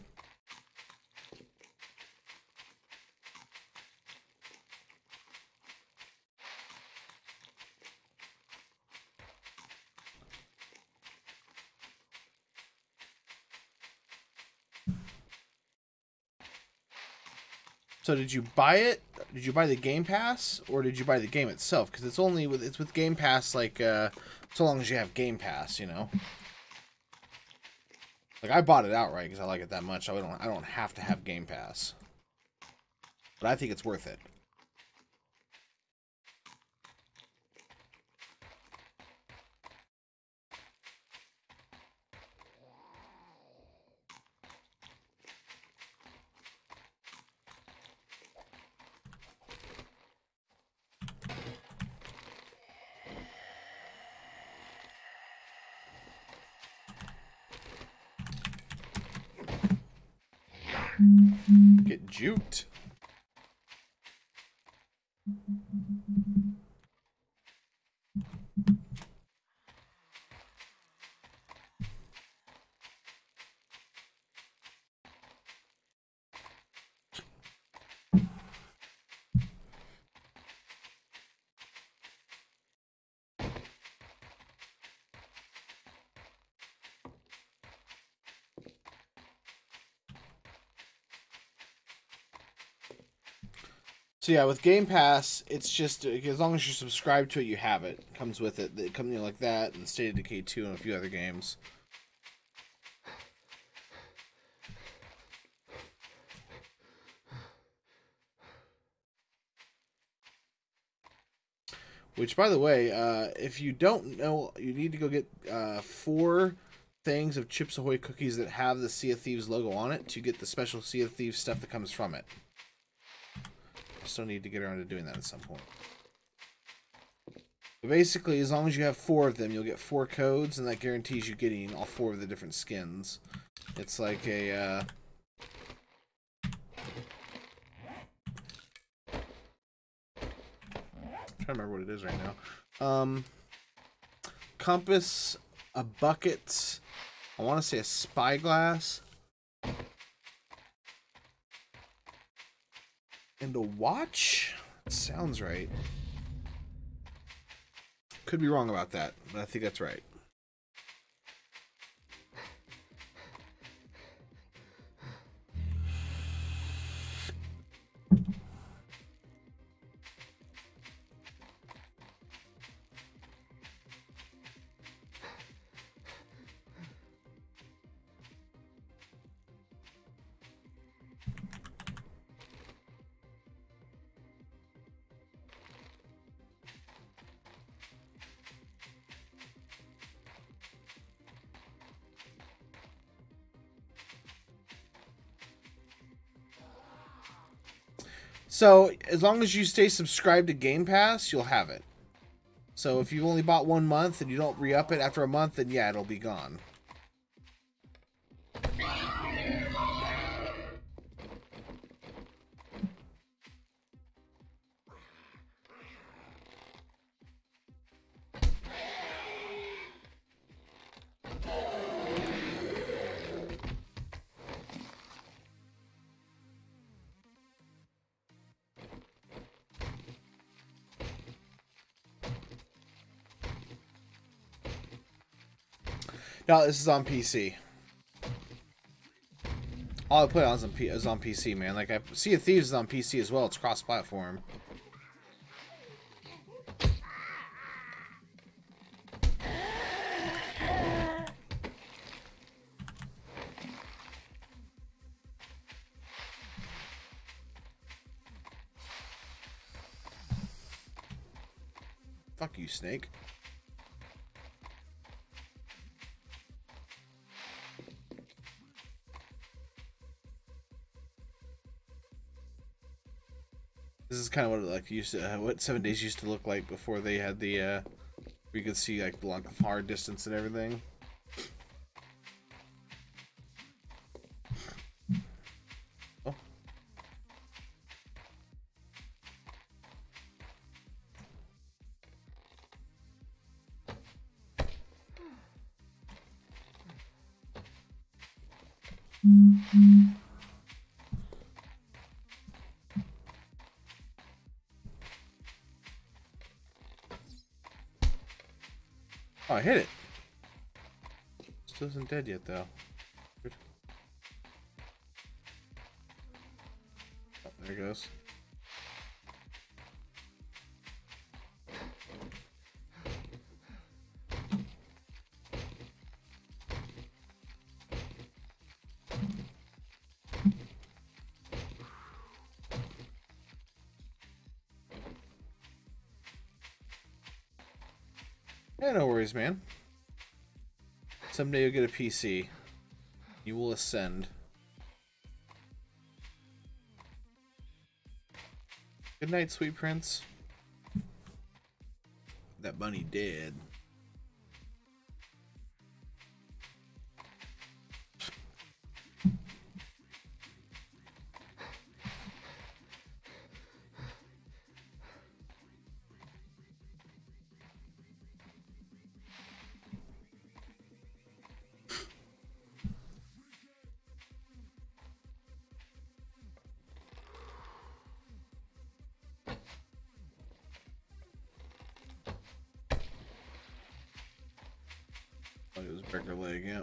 [SPEAKER 1] So did you buy it? Did you buy the Game Pass, or did you buy the game itself? Because it's only with Game Pass, like so long as you have Game Pass, you know. Like I bought it outright because I like it that much. I don't have to have Game Pass, but I think it's worth it. Get juked. So yeah, with Game Pass, it's just as long as you subscribe to it, you have it. It comes with it. It comes like that, and State of Decay 2 and a few other games. Which, by the way, if you don't know, you need to go get 4 things of Chips Ahoy cookies that have the Sea of Thieves logo on it to get the special Sea of Thieves stuff that comes from it. I still need to get around to doing that at some point. But basically, as long as you have 4 of them, you'll get 4 codes, and that guarantees you getting all 4 of the different skins. It's like a... I'm trying to remember what it is right now. Compass, a bucket, I want to say a spyglass, and a watch? That sounds right. Could be wrong about that, but I think that's right. So, as long as you stay subscribed to Game Pass, you'll have it. So, if you've only bought 1 month and you don't re-up it after a month, then yeah, it'll be gone. No, this is on PC. All I play on is on PC, man. Like, Sea of Thieves is on PC as well. It's cross-platform. Fuck you, Snake. This is kind of what it like used to, what 7 Days used to look like before they had the, where you could see like the hard distance and everything. Oh. Oh, I hit it. Still isn't dead yet, though. Good. Oh, there it goes. Yeah, no worries, man. Someday you'll get a PC. You will ascend. Good night, sweet prince. That bunny dead. It was break her leg, yeah.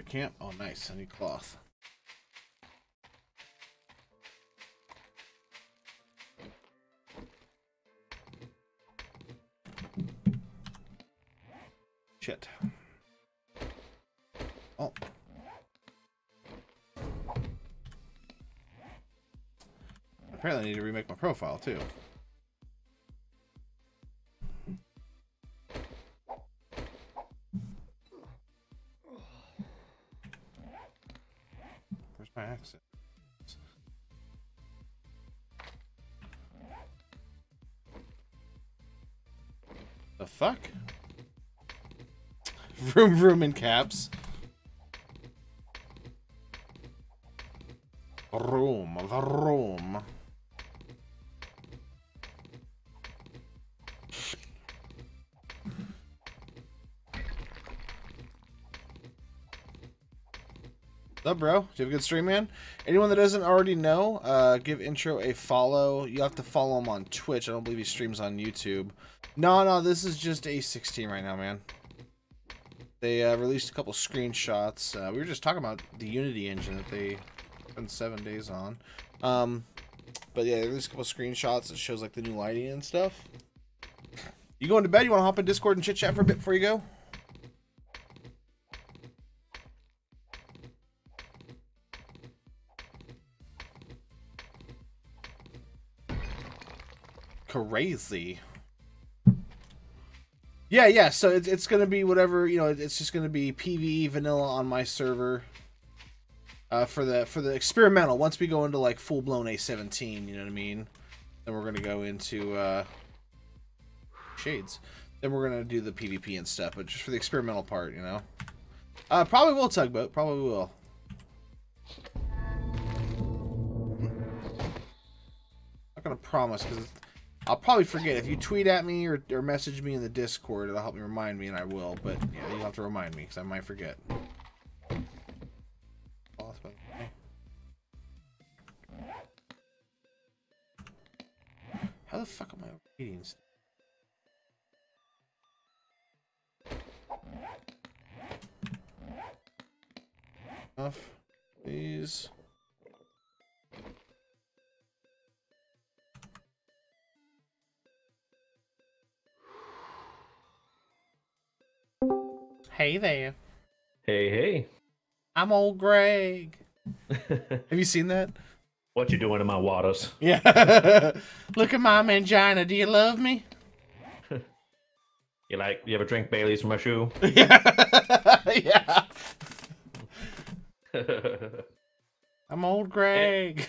[SPEAKER 1] Camp? Oh, nice. I need cloth. Shit. Oh. Apparently I need to remake my profile, too. access. The fuck? Vroom vroom in caps. Vroom, vroom. What's up, bro? Did you have a good stream, man? Anyone that doesn't already know, give Intro a follow. You have to follow him on Twitch. I don't believe he streams on YouTube. No, this is just A16 right now, man. They released a couple screenshots. We were just talking about the Unity engine that they spent 7 days on. But yeah, they released a couple screenshots that shows like the new lighting and stuff. You going to bed? You want to hop in Discord and chit chat for a bit before you go? Crazy. Yeah. So it's gonna be whatever, you know. It's just gonna be PvE vanilla on my server. For the experimental. Once we go into like full blown A17, you know what I mean. Then we're gonna go into shades. Then we're gonna do the PvP and stuff. But just for the experimental part, you know. Probably will tugboat. Probably will. Not gonna promise because I'll probably forget. If you tweet at me or message me in the Discord, it'll help me remind me, and I will. But yeah, you'll have to remind me because I might forget. How the fuck am I reading stuff? Please. Hey there.
[SPEAKER 2] Hey.
[SPEAKER 1] I'm old Greg. Have you seen that?
[SPEAKER 2] What you doing in my waters?
[SPEAKER 1] Yeah. Look at my mangina. Do you love me?
[SPEAKER 2] You ever drink Bailey's from my shoe?
[SPEAKER 1] Yeah. I'm old Greg.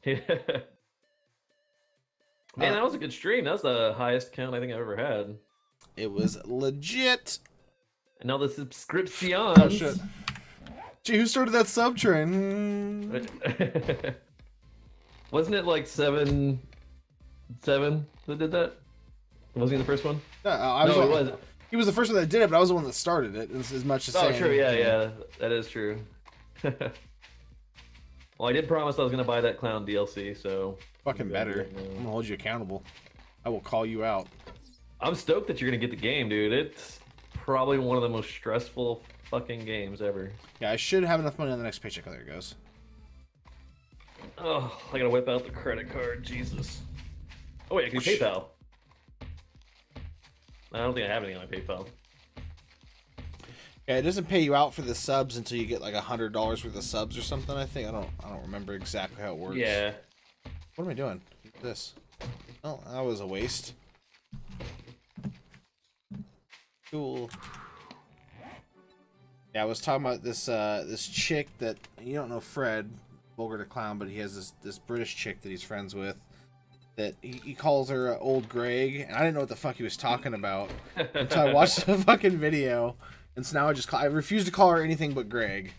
[SPEAKER 2] Yeah. Man, that was a good stream. That was the highest count I think I've ever had.
[SPEAKER 1] It was legit.
[SPEAKER 2] And all the subscriptions.
[SPEAKER 1] Oh, shit. Gee, who started that sub train?
[SPEAKER 2] Wasn't it like seven that did that? Wasn't he the first one?
[SPEAKER 1] No, he was. He was the first one that did it, but I was the one that started it. As much as
[SPEAKER 2] oh,
[SPEAKER 1] saying,
[SPEAKER 2] true. Yeah, that is true. Well, I did promise I was gonna buy that clown DLC, so
[SPEAKER 1] fucking better. I'm gonna hold you accountable. I will call you out.
[SPEAKER 2] I'm stoked that you're gonna get the game, dude. It's probably one of the most stressful fucking games ever.
[SPEAKER 1] Yeah, I should have enough money on the next paycheck. Oh, there it goes.
[SPEAKER 2] Oh, I gotta whip out the credit card. Jesus. Oh wait, I can PayPal. I don't think I have anything on my PayPal.
[SPEAKER 1] Yeah, it doesn't pay you out for the subs until you get like $100 worth of subs or something. I think I don't remember exactly how it works.
[SPEAKER 2] Yeah.
[SPEAKER 1] What am I doing? This. Oh, that was a waste. Cool. Yeah, I was talking about this this chick that you don't know, Fred, vulgar to clown, but he has this British chick that he's friends with. That he calls her Old Greg, and I didn't know what the fuck he was talking about until I watched the fucking video. And so now I refuse to call her anything but Greg.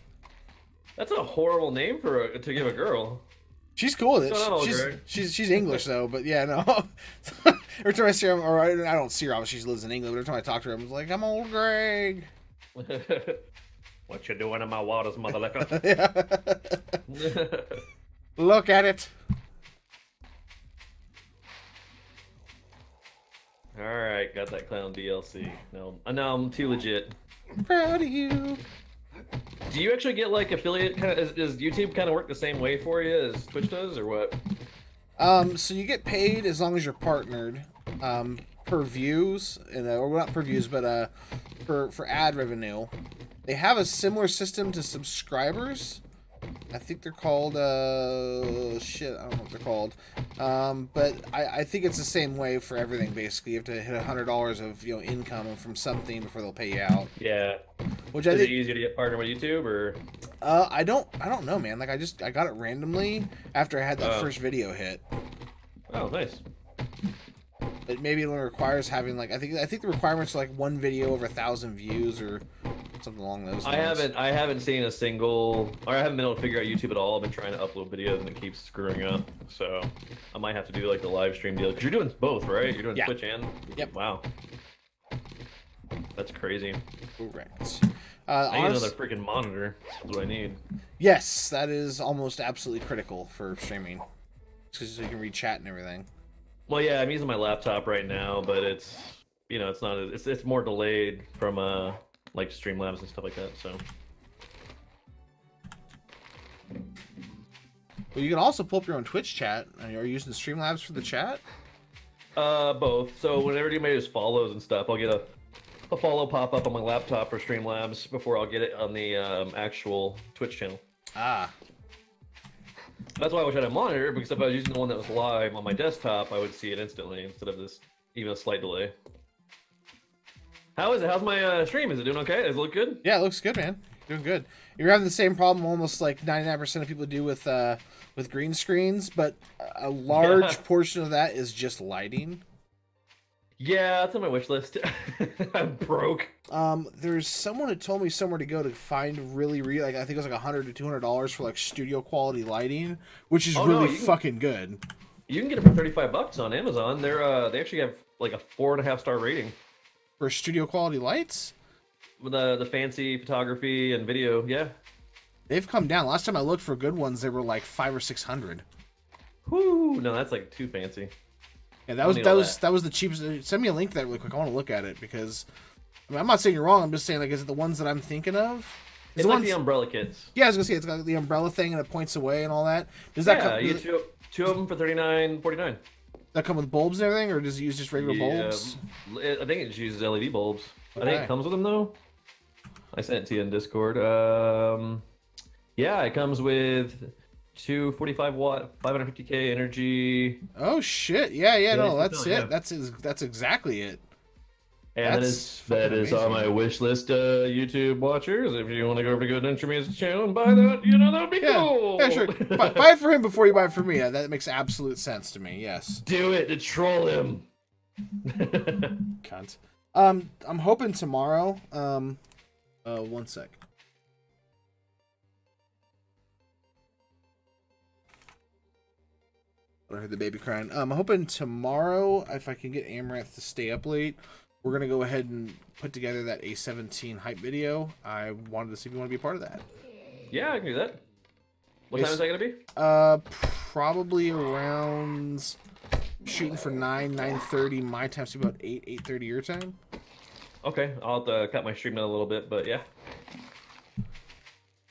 [SPEAKER 2] That's a horrible name to give a girl.
[SPEAKER 1] She's cool with it. She's English though, but yeah, no. Every time I see her, or I don't see her, obviously she lives in England, but every time I talk to her, I'm like, I'm Old Greg.
[SPEAKER 2] What you doing in my waters, mother licker?
[SPEAKER 1] Look at it.
[SPEAKER 2] Alright, got that clown DLC. No, I'm too legit.
[SPEAKER 1] Proud of you.
[SPEAKER 2] Do you actually get like affiliate kind of? Does YouTube kind of work the same way for you as Twitch does, or what?
[SPEAKER 1] So you get paid as long as you're partnered, per views, or not per views, but for ad revenue. They have a similar system to subscribers. I think they're called shit, I don't know what they're called. But I think it's the same way for everything. Basically, you have to hit $100 of income from something before they'll pay you out.
[SPEAKER 2] Yeah.
[SPEAKER 1] Which I think
[SPEAKER 2] is it easier to get partnered with YouTube or?
[SPEAKER 1] I don't know, man. Like I got it randomly after I had that first video hit.
[SPEAKER 2] Oh, nice.
[SPEAKER 1] But maybe it only requires having like I think the requirements are like one video over 1,000 views or something along those lines.
[SPEAKER 2] I haven't seen a single, or I haven't been able to figure out YouTube at all. I've been trying to upload videos and it keeps screwing up. So I might have to do like the live stream deal because you're doing both, right? You're doing Twitch and Wow. That's crazy.
[SPEAKER 1] Correct.
[SPEAKER 2] I need another freaking monitor. That's what I need.
[SPEAKER 1] Yes, that is almost absolutely critical for streaming, because so you can read chat and everything.
[SPEAKER 2] Well, yeah, I'm using my laptop right now, but it's it's not it's more delayed from like Streamlabs and stuff like that. So.
[SPEAKER 1] Well, you can also pull up your own Twitch chat. Are you using Streamlabs for the chat?
[SPEAKER 2] Both. So whenever anybody just follows and stuff, I'll get a follow pop up on my laptop for Streamlabs before I'll get it on the actual Twitch channel.
[SPEAKER 1] Ah.
[SPEAKER 2] That's why I wish I had a monitor, because if I was using the one that was live on my desktop, I would see it instantly instead of this even a slight delay. How is it? How's my stream? Is it doing okay? Does it look good?
[SPEAKER 1] Yeah, it looks good, man. Doing good. You're having the same problem almost like 99% of people do with green screens, but a large portion of that is just lighting.
[SPEAKER 2] Yeah, that's on my wish list. I'm broke.
[SPEAKER 1] There's someone who told me somewhere to go to find really like I think it was like $100 to $200 for like studio quality lighting, which is really fucking good.
[SPEAKER 2] You can get it for $35 on Amazon. They actually have like a 4.5-star rating
[SPEAKER 1] for studio quality lights.
[SPEAKER 2] With the fancy photography and video, yeah. They've
[SPEAKER 1] come down. Last time I looked for good ones, they were like $500 or $600.
[SPEAKER 2] Whoo! No, that's like too fancy.
[SPEAKER 1] Yeah, that was the cheapest. Send me a link to that really quick. I want to look at it because I mean, I'm not saying you're wrong. I'm just saying like, is it the ones that I'm thinking of?
[SPEAKER 2] It's like the umbrella kits.
[SPEAKER 1] Yeah, I was gonna say it's got the umbrella thing and it points away and all that. Does that come?
[SPEAKER 2] You get two of them for $39.49.
[SPEAKER 1] That come with bulbs and everything, or does it use just regular bulbs?
[SPEAKER 2] I think it just uses LED bulbs. Okay. I think it comes with them though. I sent it to you in Discord. Yeah, it comes with two 45-watt, 550K energy.
[SPEAKER 1] Oh shit! Yeah, no, that's it. Yeah. That's exactly it.
[SPEAKER 2] And that is on my wish list, YouTube watchers. If you want to go over to Good Entry Music channel and buy that, that'd be cool.
[SPEAKER 1] Yeah, sure. buy it for him before you buy it for me. That makes absolute sense to me. Yes.
[SPEAKER 2] Do it to troll him.
[SPEAKER 1] Cunt. I'm hoping tomorrow. One sec. I heard the baby crying. I'm hoping tomorrow, if I can get Amaranth to stay up late, we're going to go ahead and put together that A17 hype video. I wanted to see if you want to be a part of that.
[SPEAKER 2] Yeah, I can do that. What time is that going to be?
[SPEAKER 1] Probably around shooting for 9:30 my time, so about 8:30 your time.
[SPEAKER 2] Okay, I'll have to cut my stream down a little bit, but yeah.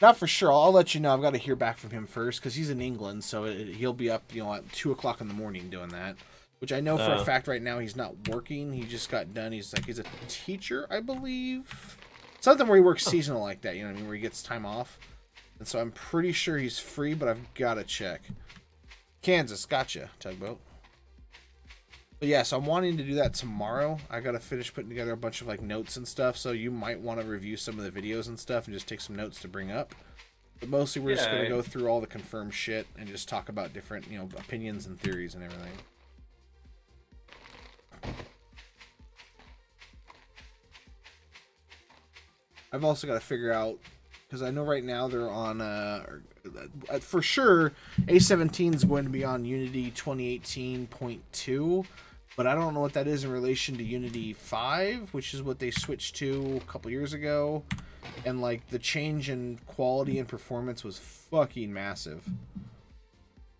[SPEAKER 1] Not for sure. I'll let you know. I've got to hear back from him first because he's in England, so he'll be up, at 2 o'clock in the morning doing that. Which I know for a fact right now he's not working. He just got done. He's a teacher, I believe. Something where he works seasonal like that, you know what I mean, where he gets time off. And so I'm pretty sure he's free, but I've got to check. Kansas, gotcha, Tugboat. But yeah, so I'm wanting to do that tomorrow. I got to finish putting together a bunch of like notes and stuff, so you might want to review some of the videos and stuff and just take some notes to bring up. But mostly we're just going to go through all the confirmed shit and just talk about different, opinions and theories and everything. I've also got to figure out, because I know right now they're on, for sure, A17 is going to be on Unity 2018.2, but I don't know what that is in relation to Unity 5, which is what they switched to a couple years ago, and, like, the change in quality and performance was fucking massive.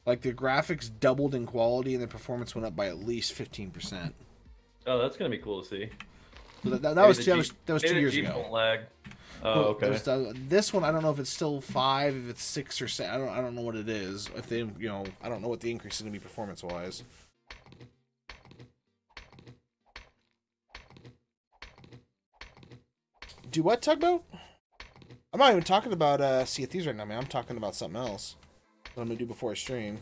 [SPEAKER 1] Like, the graphics doubled in quality, and the performance went up by at least 15%.
[SPEAKER 2] Oh, that's going to be cool to see.
[SPEAKER 1] So that was 2 years ago.
[SPEAKER 2] Won't lag. Oh, okay.
[SPEAKER 1] This one, I don't know if it's still 5, if it's 6 or 7. I don't know what it is. If they, I don't know what the increase is going to be performance-wise. Do what, Tugboat? I'm not even talking about Sea of Thieves right now, man. I'm talking about something else. What I'm going to do before I stream.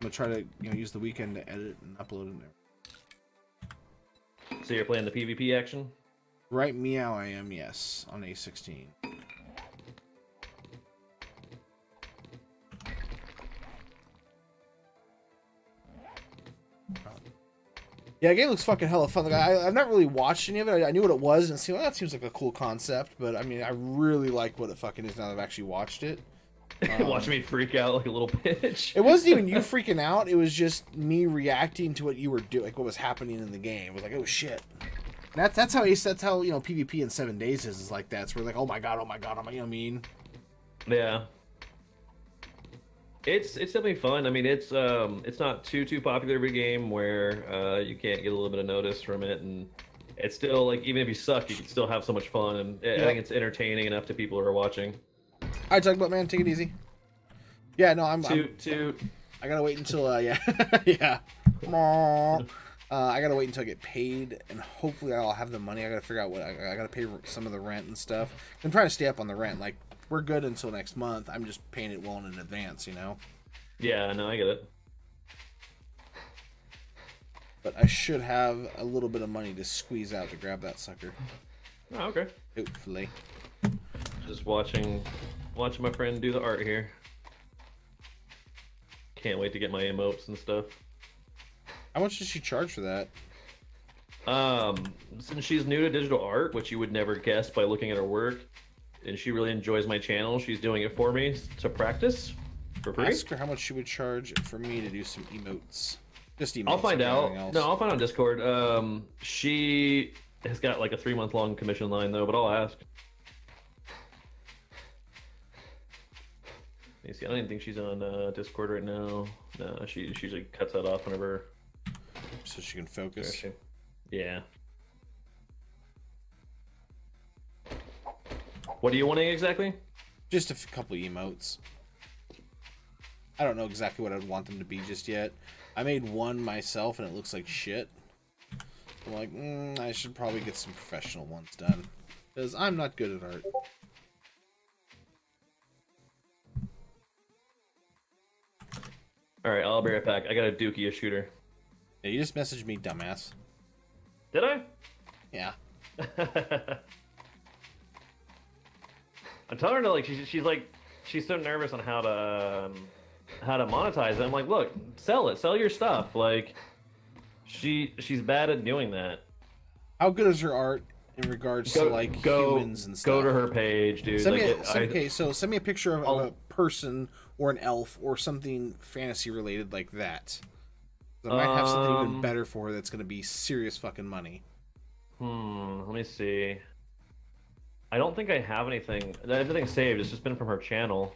[SPEAKER 1] I'm going to try to, use the weekend to edit and upload in there.
[SPEAKER 2] So you're playing the PvP action?
[SPEAKER 1] Right meow I am, yes, on A16. Yeah, the game looks fucking hella fun. Like, I've not really watched any of it. I knew what it was and see, well, that seems like a cool concept. But I mean, I really like what it fucking is now that I've actually watched it.
[SPEAKER 2] Watch me freak out like a little bitch.
[SPEAKER 1] It wasn't even you freaking out. It was just me reacting to what you were doing, like what was happening in the game. It was like, oh shit. That's how PvP in 7 days is like that. It's where like, oh my god, you know what I mean?
[SPEAKER 2] Yeah. It's definitely fun. I mean, it's not too popular of a game where you can't get a little bit of notice from it, and it's still like, even if you suck, you can still have so much fun, and I think it's entertaining enough to people who are watching.
[SPEAKER 1] All right, talk about, man. Take it easy. Yeah, no, I'm. I gotta wait until yeah, yeah. I gotta wait until I get paid, and hopefully I'll have the money. I gotta figure out what I gotta pay some of the rent and stuff. I'm trying to stay up on the rent. Like, we're good until next month. I'm just paying it well in advance, you know.
[SPEAKER 2] Yeah, no, I get it.
[SPEAKER 1] But I should have a little bit of money to squeeze out to grab that sucker.
[SPEAKER 2] Oh, okay.
[SPEAKER 1] Hopefully.
[SPEAKER 2] Just watching my friend do the art here. Can't wait to get my emotes and stuff.
[SPEAKER 1] How much does she charge for that?
[SPEAKER 2] Since she's new to digital art, which you would never guess by looking at her work, and she really enjoys my channel, she's doing it for me to practice for free.
[SPEAKER 1] Ask her how much she would charge for me to do some emotes. Just emotes.
[SPEAKER 2] I'll find out. No, I'll find out on Discord. She has got like a 3-month-long commission line though, but I'll ask. Let me see. I don't even think she's on Discord right now. No, she usually cuts that off whenever.
[SPEAKER 1] So she can focus.
[SPEAKER 2] Yeah. What are you wanting exactly?
[SPEAKER 1] Just a couple emotes. I don't know exactly what I'd want them to be just yet. I made one myself and it looks like shit. I'm like, I should probably get some professional ones done. Because I'm not good at art.
[SPEAKER 2] Alright, I'll be right back. I got a dookie, a shooter.
[SPEAKER 1] Yeah, you just messaged me, dumbass.
[SPEAKER 2] Did I?
[SPEAKER 1] Yeah.
[SPEAKER 2] I'm telling her to, like, she's so nervous on how to monetize it. I'm like, look, sell your stuff. Like, she's bad at doing that.
[SPEAKER 1] How good is her art in regards to like humans and stuff?
[SPEAKER 2] Go to her page, dude.
[SPEAKER 1] Send me a picture of a person or an elf or something fantasy related like that. I might have something even better for her that's going to be serious fucking money.
[SPEAKER 2] Let me see. I don't think I have anything. Everything's saved. It's just been from her channel.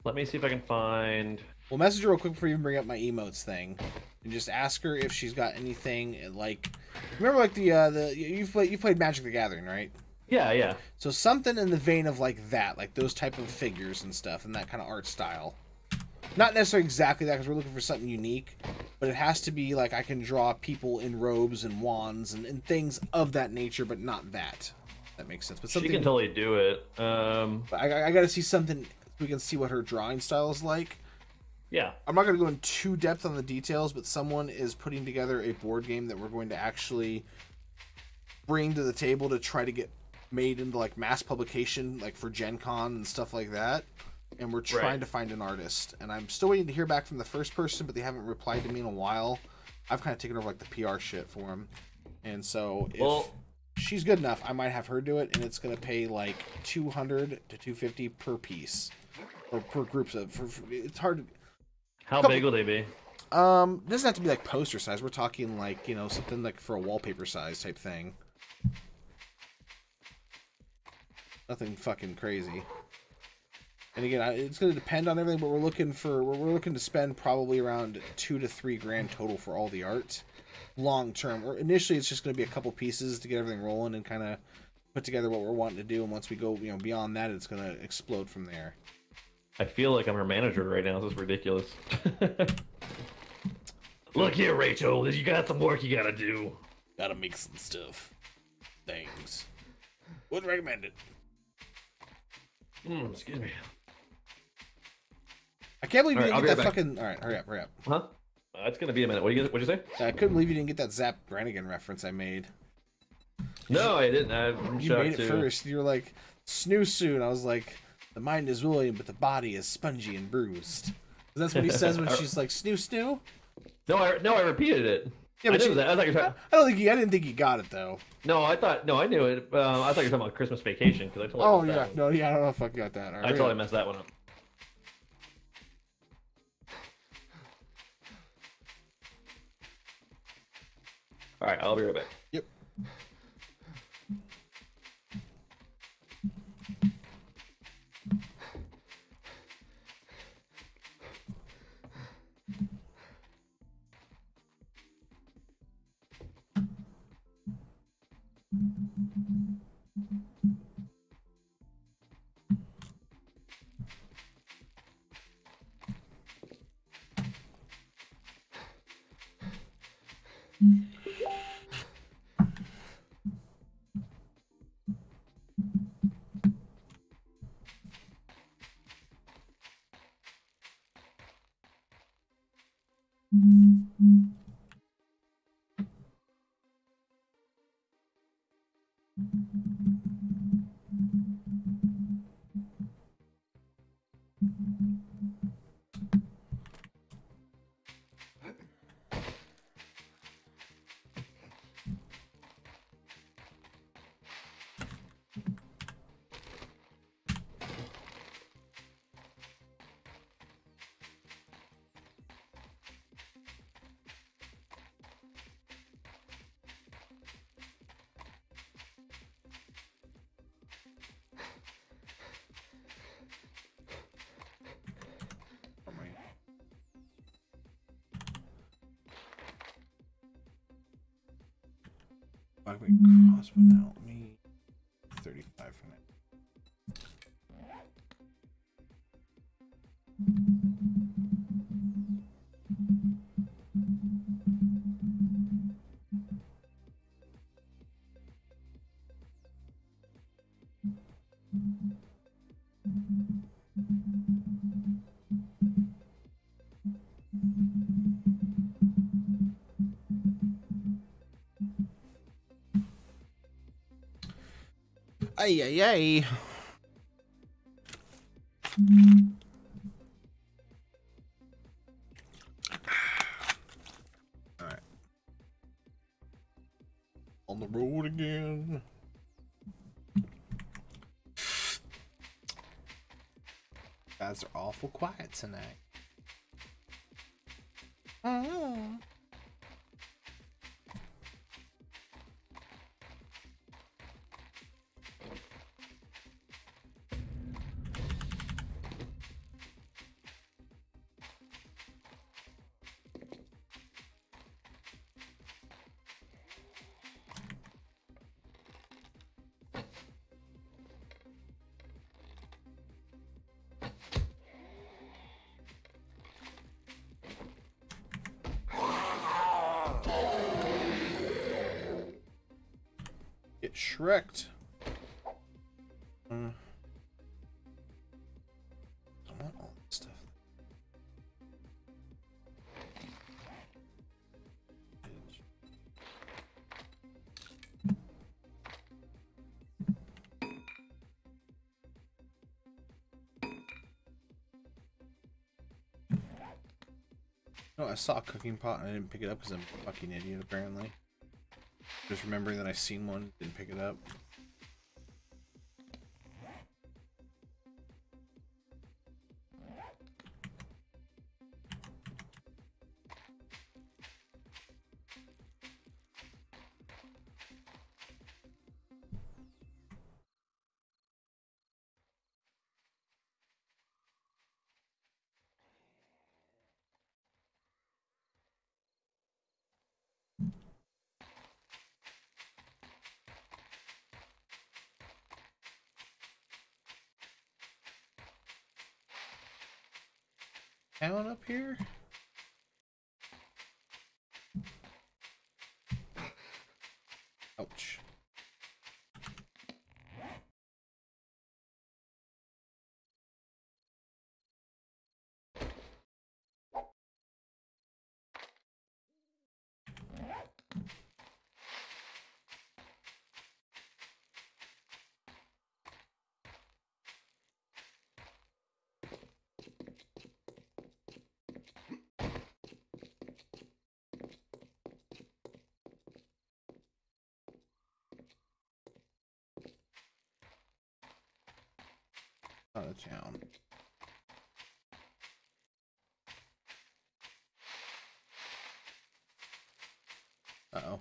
[SPEAKER 2] Let me see if I can find.
[SPEAKER 1] Well, message her real quick before you even bring up my emotes thing, and just ask her if she's got anything like. Remember, like you've played Magic the Gathering, right?
[SPEAKER 2] Yeah, yeah.
[SPEAKER 1] So something in the vein of like that, like those type of figures and stuff, and that kind of art style. Not necessarily exactly that, because we're looking for something unique, but it has to be like I can draw people in robes and wands and things of that nature, but not that. That makes sense. But something,
[SPEAKER 2] she can totally do it.
[SPEAKER 1] I got to see something. We can see what her drawing style is like.
[SPEAKER 2] Yeah.
[SPEAKER 1] I'm not going to go in too depth on the details, but someone is putting together a board game that we're going to actually bring to the table to try to get made into like mass publication, like for Gen Con and stuff like that. And we're trying to find an artist. And I'm still waiting to hear back from the first person, but they haven't replied to me in a while. I've kind of taken over like the PR shit for him. And so if she's good enough, I might have her do it, and it's going to pay like $200 to $250 per piece. Or per groups of... it's hard to...
[SPEAKER 2] How big will they be?
[SPEAKER 1] It doesn't have to be like poster size. We're talking like, you know, something like for a wallpaper size type thing. Nothing fucking crazy. And again, it's going to depend on everything, but we're looking to spend probably around $2 to $3 grand total for all the art, long term. Or initially, it's just going to be a couple pieces to get everything rolling and kind of put together what we're wanting to do. And once we go, you know, beyond that, it's going to explode from there.
[SPEAKER 2] I feel like I'm her manager right now. This is ridiculous. Look here, Rachel. You got some work you gotta do.
[SPEAKER 1] Gotta make some stuff. Things. Wouldn't recommend it.
[SPEAKER 2] Excuse me.
[SPEAKER 1] I can't believe you didn't get that fucking... Alright, hurry up.
[SPEAKER 2] Huh? It's gonna be a minute. What'd you say?
[SPEAKER 1] I couldn't believe you didn't get that Zap Brannigan reference I made.
[SPEAKER 2] No, I didn't. I'm
[SPEAKER 1] you made it first. You were like, snoo soon. I was like, the mind is willing, but the body is spongy and bruised. That's what he says when she's like, snoo snoo?
[SPEAKER 2] No, I repeated it.
[SPEAKER 1] Yeah,
[SPEAKER 2] I
[SPEAKER 1] but
[SPEAKER 2] knew that. I thought you were talking.
[SPEAKER 1] I didn't think you got it though.
[SPEAKER 2] No, I knew it. I thought you were talking about Christmas Vacation because I totally
[SPEAKER 1] Oh
[SPEAKER 2] messed
[SPEAKER 1] yeah,
[SPEAKER 2] that one.
[SPEAKER 1] no, yeah, I don't know if I got that. All
[SPEAKER 2] I
[SPEAKER 1] right.
[SPEAKER 2] totally messed that one up. All right, I'll be right back.
[SPEAKER 1] Yep. I can crossbow now. Let me 35 for that. Ay ay ay. All right. On the road again. Guys are awful quiet tonight. Get Shrek'd. I want all that stuff. No, I saw a cooking pot and I didn't pick it up because I'm a fucking idiot apparently. Just remembering that I seen one, didn't pick it up. Down up here? Ouch. Out of town. Uh-oh.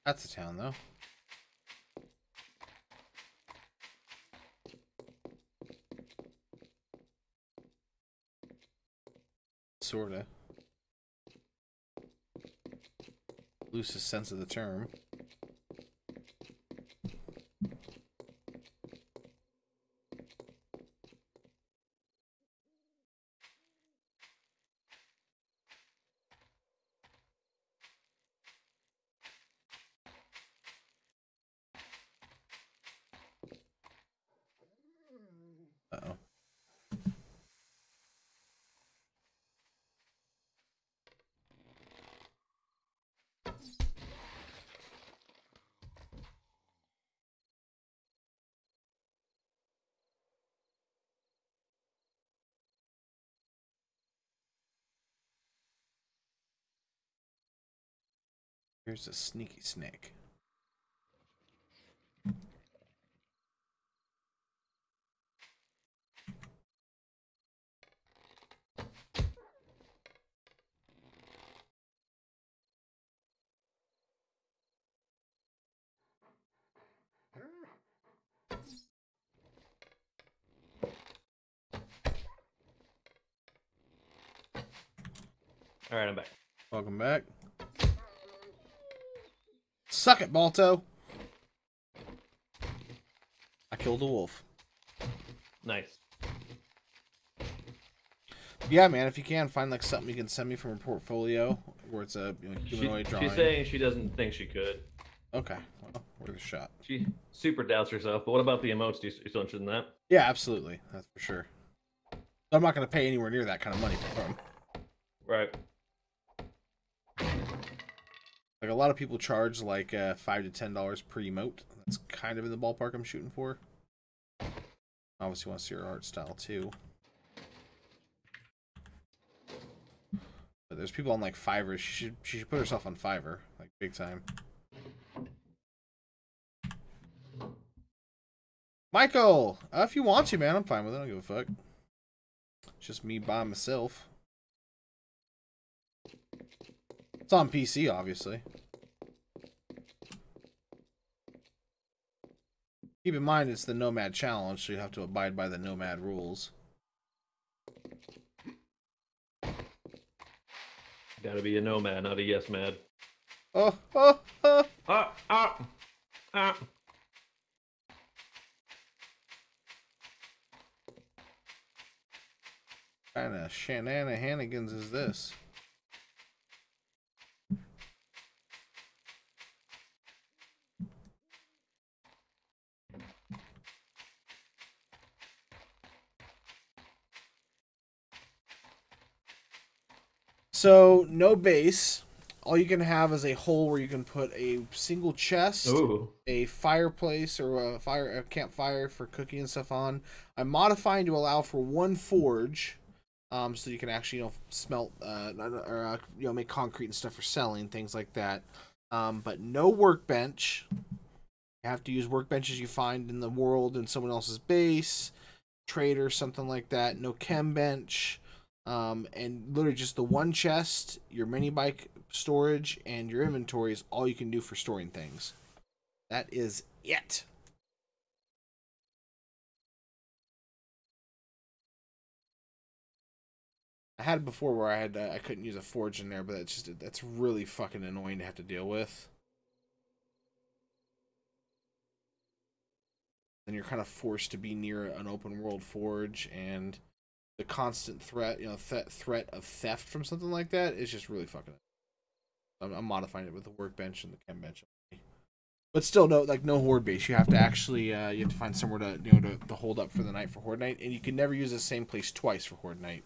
[SPEAKER 1] That's a town, though. Sorta. Loosest sense of the term. Uh-oh. Here's a sneaky snake.
[SPEAKER 2] All right, I'm back.
[SPEAKER 1] Welcome back. Suck it, Balto. I killed a wolf.
[SPEAKER 2] Nice.
[SPEAKER 1] Yeah, man, if you can, find like something you can send me from a portfolio where it's a humanoid drawing.
[SPEAKER 2] She's saying she doesn't think she could.
[SPEAKER 1] Okay, well, worth a shot.
[SPEAKER 2] She super doubts herself, but what about the emotes? Do you still interested in that?
[SPEAKER 1] Yeah, absolutely. That's for sure. I'm not going to pay anywhere near that kind of money for them.
[SPEAKER 2] Right.
[SPEAKER 1] Like, a lot of people charge like $5 to $10 per emote. That's kind of in the ballpark I'm shooting for. Obviously, want to see her art style too. But there's people on like Fiverr. She should put herself on Fiverr, like big time. Michael, if you want to, man, I'm fine with it. I don't give a fuck. It's just me by myself. It's on PC, obviously. Keep in mind, it's the Nomad challenge, so you have to abide by the Nomad rules.
[SPEAKER 2] Gotta be a nomad, not a yes mad.
[SPEAKER 1] Oh, oh, oh.
[SPEAKER 2] Ah, ah, ah.
[SPEAKER 1] What kind of shenanigans is this? So, no base. All you can have is a hole where you can put a single chest,
[SPEAKER 2] Ooh.
[SPEAKER 1] a fireplace, or a campfire for cooking and stuff on. I'm modifying to allow for one forge, so you can actually, smelt or make concrete and stuff for selling, things like that. But no workbench. You have to use workbenches you find in the world in someone else's base, trader, something like that. No chem bench. And literally just the one chest, your mini bike storage, and your inventory is all you can do for storing things. That is it. I had it before where I couldn't use a forge in there, but that's really fucking annoying to have to deal with. Then you're kind of forced to be near an open world forge, and the constant threat, threat of theft from something like that is just really fucking. I'm modifying it with the workbench and the chem bench, but still, no horde base. You have to actually you have to find somewhere to hold up for the night for horde night, and you can never use the same place twice for horde night.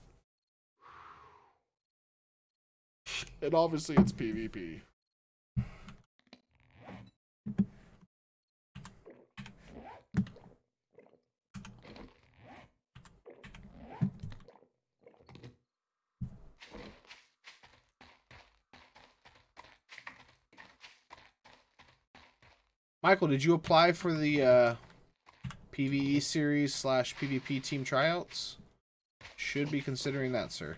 [SPEAKER 1] And obviously, it's PvP. Michael, did you apply for the PvE series / PvP team tryouts. Should be considering that, sir.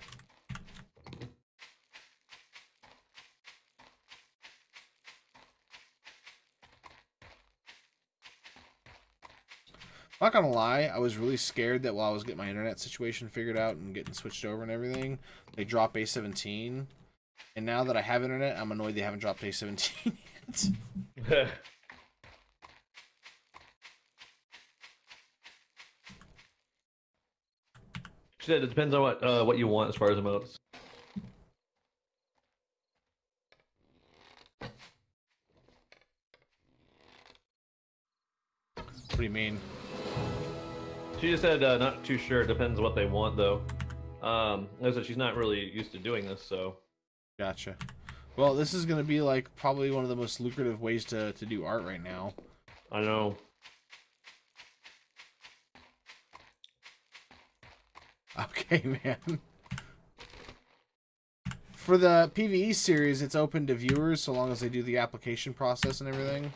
[SPEAKER 1] I'm not gonna lie, I was really scared that while I was getting my internet situation figured out and getting switched over and everything, they drop A17. And now that I have internet, I'm annoyed they haven't dropped A17 yet.
[SPEAKER 2] She said it depends on what you want as far as emotes.
[SPEAKER 1] What do you mean?
[SPEAKER 2] She just said not too sure. It depends what they want, though. I said she's not really used to doing this, so.
[SPEAKER 1] Gotcha. Well, this is going to be like probably one of the most lucrative ways to do art right now.
[SPEAKER 2] I know.
[SPEAKER 1] Okay, man. For the PvE series, it's open to viewers so long as they do the application process and everything.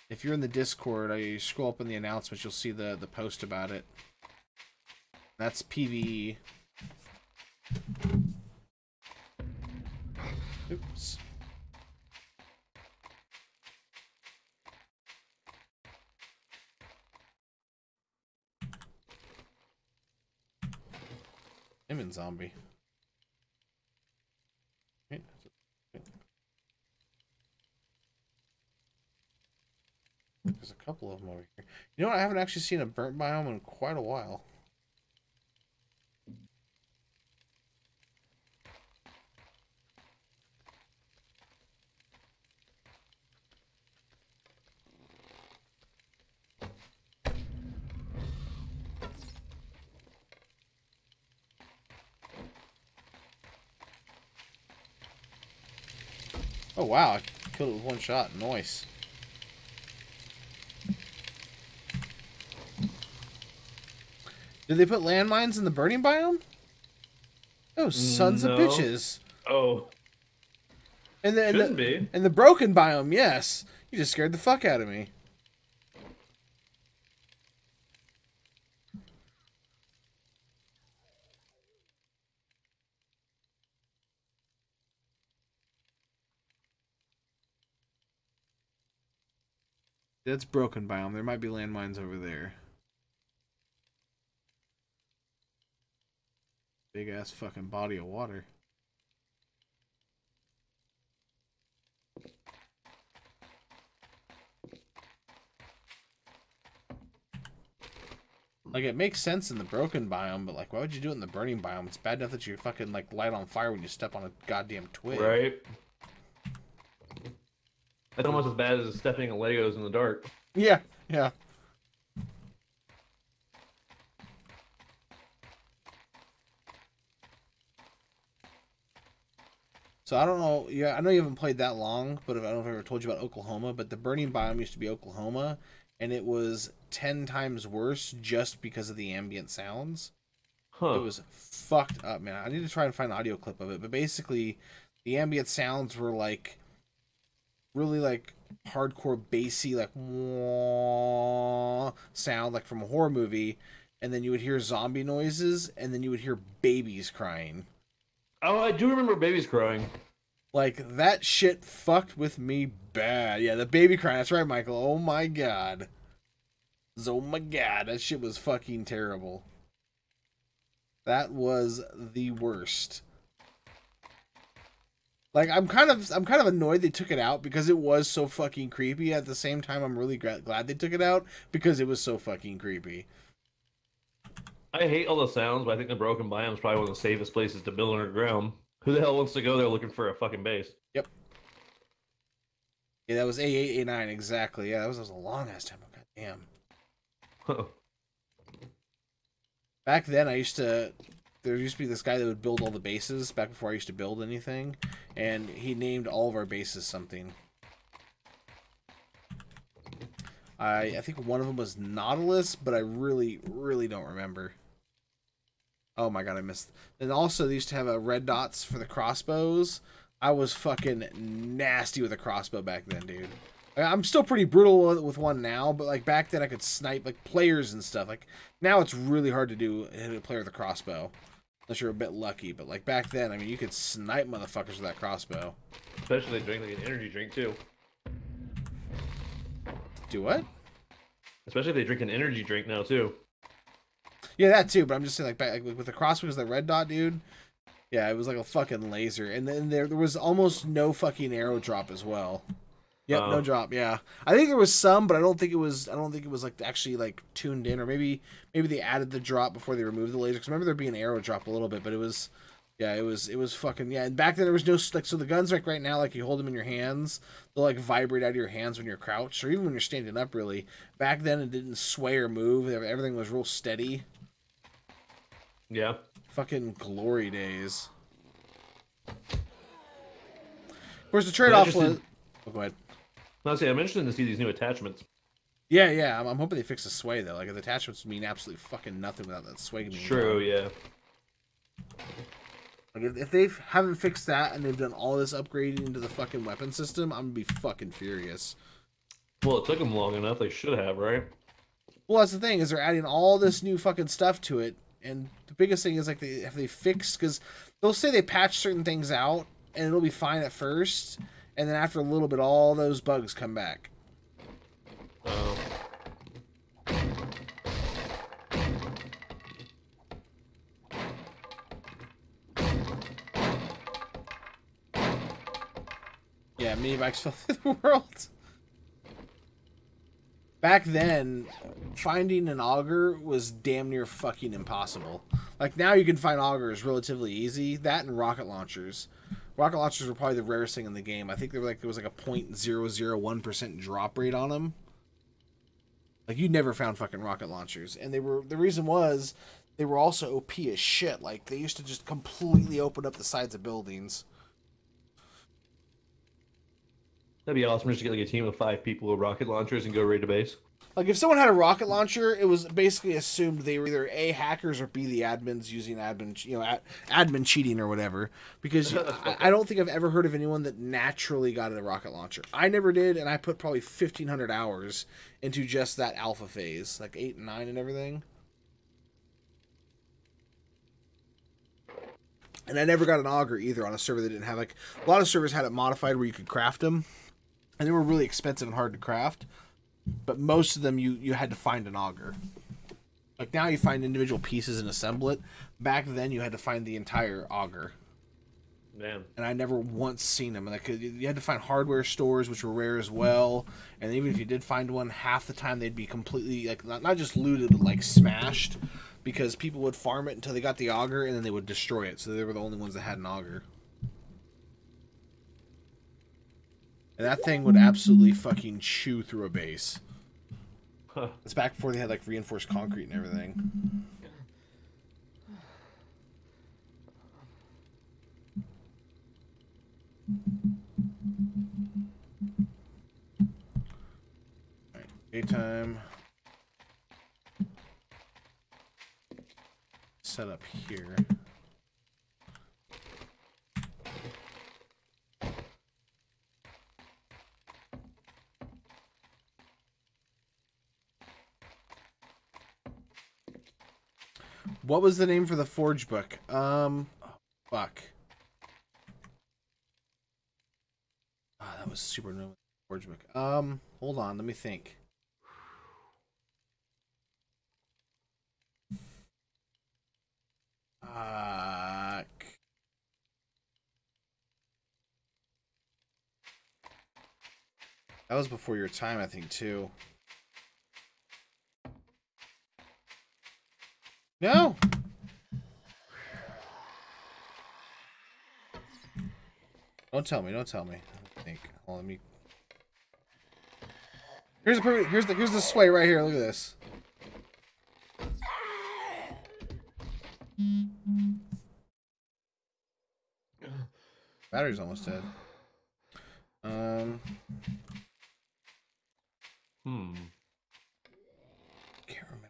[SPEAKER 1] If you're in the Discord, I scroll up in the announcements, you'll see the post about it. That's PvE. Oops. I'm in zombie. Okay. There's a couple of them over here. You know what? I haven't actually seen a burnt biome in quite a while. Oh wow, I killed it with one shot. Nice. Did they put landmines in the burning biome? Oh, sons of bitches.
[SPEAKER 2] Oh.
[SPEAKER 1] And then
[SPEAKER 2] Shouldn't be.
[SPEAKER 1] And the broken biome, yes. You just scared the fuck out of me. That's broken biome. There might be landmines over there. Big ass fucking body of water. Like, it makes sense in the broken biome, but like, why would you do it in the burning biome? It's bad enough that you fucking like light on fire when you step on a goddamn twig.
[SPEAKER 2] Right. That's almost as bad as stepping on Legos in the dark.
[SPEAKER 1] Yeah, yeah. So I don't know. Yeah, I know you haven't played that long, but I don't know if I ever told you about Oklahoma. But the burning biome used to be Oklahoma, and it was 10 times worse just because of the ambient sounds.
[SPEAKER 2] Huh.
[SPEAKER 1] It was fucked up, man. I need to try and find an audio clip of it. But basically, the ambient sounds were like really like hardcore bassy, like sound like from a horror movie, and then you would hear zombie noises, and then you would hear babies crying.
[SPEAKER 2] Oh, I do remember babies crying.
[SPEAKER 1] Like, that shit fucked with me bad. Yeah, the baby crying. That's right, Michael. Oh my god. Oh my god. That shit was fucking terrible. That was the worst. Like, I'm kind of annoyed they took it out because it was so fucking creepy. At the same time, I'm really glad they took it out because it was so fucking creepy.
[SPEAKER 2] I hate all the sounds, but I think the broken biome is probably one of the safest places to build underground. Who the hell wants to go there looking for a fucking base?
[SPEAKER 1] Yep. Yeah, that was A8, A9, exactly. Yeah, that was a long ass time ago. God damn. Back then, there used to be this guy that would build all the bases back before I used to build anything, and he named all of our bases something. I think one of them was Nautilus, but I really, really don't remember. Oh my god, I missed. And also, they used to have red dots for the crossbows. I was fucking nasty with a crossbow back then, dude. I'm still pretty brutal with one now, but like back then I could snipe like players and stuff. Like now it's really hard to hit a player with a crossbow. Unless you're a bit lucky, but like back then, I mean, you could snipe motherfuckers with that crossbow.
[SPEAKER 2] Especially if they drink like an energy drink too.
[SPEAKER 1] Do what?
[SPEAKER 2] Especially if they drink an energy drink now too.
[SPEAKER 1] Yeah, that too. But I'm just saying, like, back, like with the crossbow, the red dot, dude. Yeah, it was like a fucking laser, and then there was almost no fucking arrow drop as well. Yep, no drop. Yeah, I think there was some, but I don't think it was. I don't think it was like actually like tuned in, or maybe they added the drop before they removed the laser. Because remember there being arrow drop a little bit, but it was, yeah, it was fucking yeah. And back then there was no like so the guns like right now like you hold them in your hands, they'll like vibrate out of your hands when you're crouched or even when you're standing up. Really, back then it didn't sway or move. Everything was real steady.
[SPEAKER 2] Yeah.
[SPEAKER 1] Fucking glory days. Of course, the trade-off was. Oh, go ahead.
[SPEAKER 2] No, I'm interested to see these new attachments.
[SPEAKER 1] Yeah. I'm hoping they fix the sway though. Like the attachments mean absolutely fucking nothing without that sway.
[SPEAKER 2] True. Yeah.
[SPEAKER 1] Like if they haven't fixed that and they've done all this upgrading into the fucking weapon system, I'm gonna be fucking furious.
[SPEAKER 2] Well, it took them long enough. They should have, right?
[SPEAKER 1] Well, that's the thing is they're adding all this new fucking stuff to it, and the biggest thing is like if they fix because they'll say they patch certain things out and it'll be fine at first. And then after a little bit, all those bugs come back.
[SPEAKER 2] Oh.
[SPEAKER 1] Yeah, mini bikes fell through the world. Back then, finding an auger was damn near fucking impossible. Like now you can find augers relatively easy. That and rocket launchers. Rocket launchers were probably the rarest thing in the game. I think there was like a 0.001% drop rate on them. Like you never found fucking rocket launchers, and the reason was they were also OP as shit. Like they used to just completely open up the sides of buildings.
[SPEAKER 2] That'd be awesome just to get like a team of 5 people with rocket launchers and go raid a base.
[SPEAKER 1] Like, if someone had a rocket launcher, it was basically assumed they were either A, hackers, or B, the admins using admin cheating or whatever. Because I don't think I've ever heard of anyone that naturally got a rocket launcher. I never did, and I put probably 1,500 hours into just that alpha phase. Like 8 and 9 and everything. And I never got an auger either on a server that didn't have, like, a lot of servers had it modified where you could craft them. And they were really expensive and hard to craft. But most of them, you had to find an auger. Like now you find individual pieces and assemble it. Back then you had to find the entire auger.
[SPEAKER 2] Man. And
[SPEAKER 1] I never once seen them. And like you had to find hardware stores, which were rare as well. And even if you did find one, half the time they'd be completely like not just looted, but like smashed, because people would farm it until they got the auger and then they would destroy it. So they were the only ones that had an auger. And that thing would absolutely fucking chew through a base.
[SPEAKER 2] Huh.
[SPEAKER 1] It's back before they had like reinforced concrete and everything. Alright, daytime. Set up here. What was the name for the Forge book? Fuck. That was super new. Forge book. Hold on, let me think. Fuck. That was before your time, I think, too. No. Don't tell me. Don't tell me. I think. Hold on, let me. Here's the perfect. Here's the sway right here. Look at this. Battery's almost dead. Can't remember.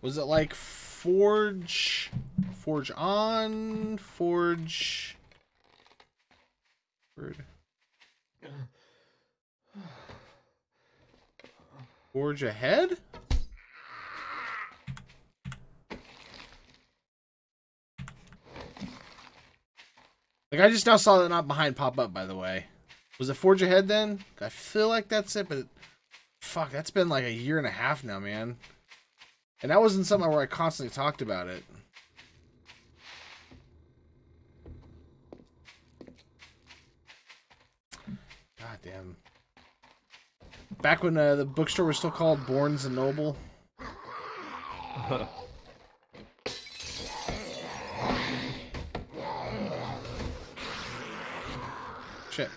[SPEAKER 1] Was it like Forge on, Forge ahead? Like, I just now saw that not behind pop up, by the way. Was it Forge ahead then? I feel like that's it, but fuck, that's been like a year and a half now, man. And that wasn't something where I constantly talked about it. God damn. Back when the bookstore was still called Barnes and Noble. Shit.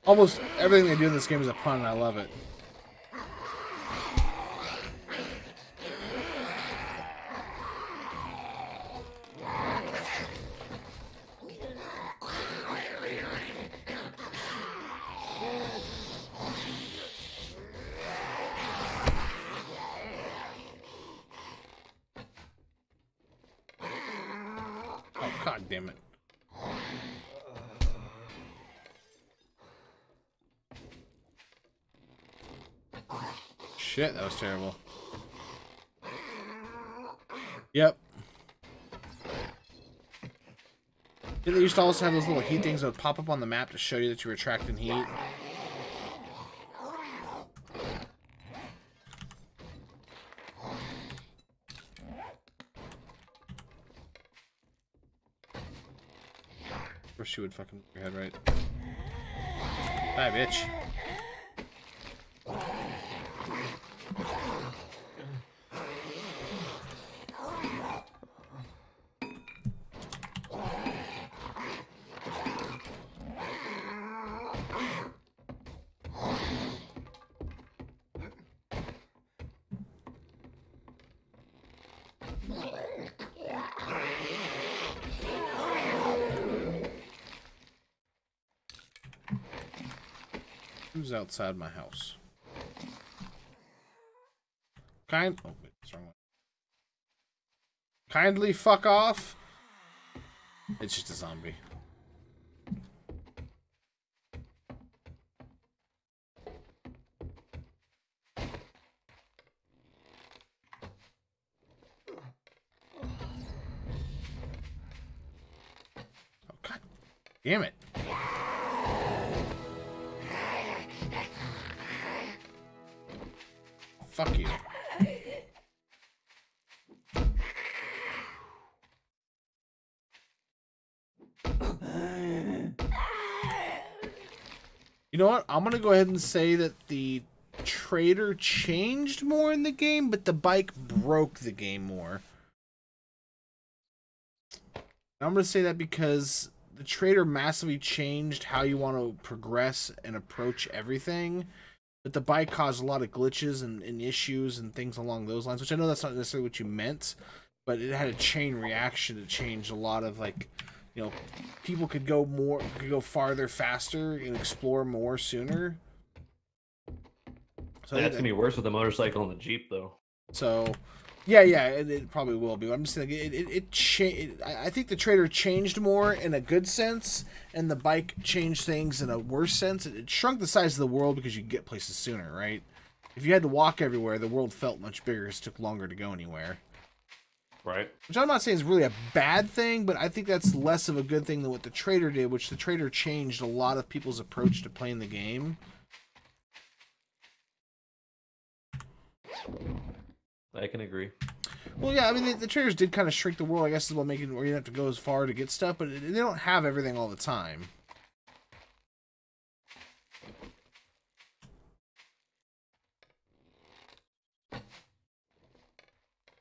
[SPEAKER 1] Almost everything they do in this game is a pun, and I love it. Oh, God damn it. Shit, that was terrible. Yep. Didn't they used to also have those little heat things that would pop up on the map to show you that you were attracting heat? Or she would fucking your head right. Bye, bitch. Who's outside my house? Oh, wait, that's the wrong one. Kindly fuck off. It's just a zombie. Oh, God damn it. Fuck you. You know what? I'm gonna go ahead and say that the trader changed more in the game, but the bike broke the game more. And I'm gonna say that because the trader massively changed how you want to progress and approach everything. But the bike caused a lot of glitches and issues and things along those lines, which I know that's not necessarily what you meant, but it had a chain reaction to change a lot of, like, you know, people could go farther faster and explore more sooner.
[SPEAKER 2] So that's gonna be worse with the motorcycle and the Jeep, though.
[SPEAKER 1] So, yeah, it probably will be. I'm just saying I think the trader changed more in a good sense, and the bike changed things in a worse sense. It shrunk the size of the world because you get places sooner, right? If you had to walk everywhere, the world felt much bigger. It took longer to go anywhere.
[SPEAKER 2] Right.
[SPEAKER 1] Which I'm not saying is really a bad thing, but I think that's less of a good thing than what the trader did, which the trader changed a lot of people's approach to playing the game.
[SPEAKER 2] I can agree.
[SPEAKER 1] Well, yeah, I mean, the traders did kind of shrink the world, I guess, is what making it where you have to go as far to get stuff, but they don't have everything all the time.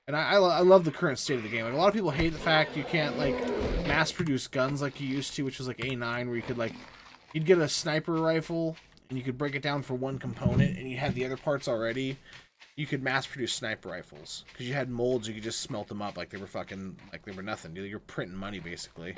[SPEAKER 1] And I love the current state of the game. Like, a lot of people hate the fact you can't, like, mass-produce guns like you used to, which was, like, A9, where you could, like, you'd get a sniper rifle, and you could break it down for one component, and you had the other parts already. You could mass-produce sniper rifles, because you had molds, you could just smelt them up like they were fucking, like they were nothing. You're printing money, basically.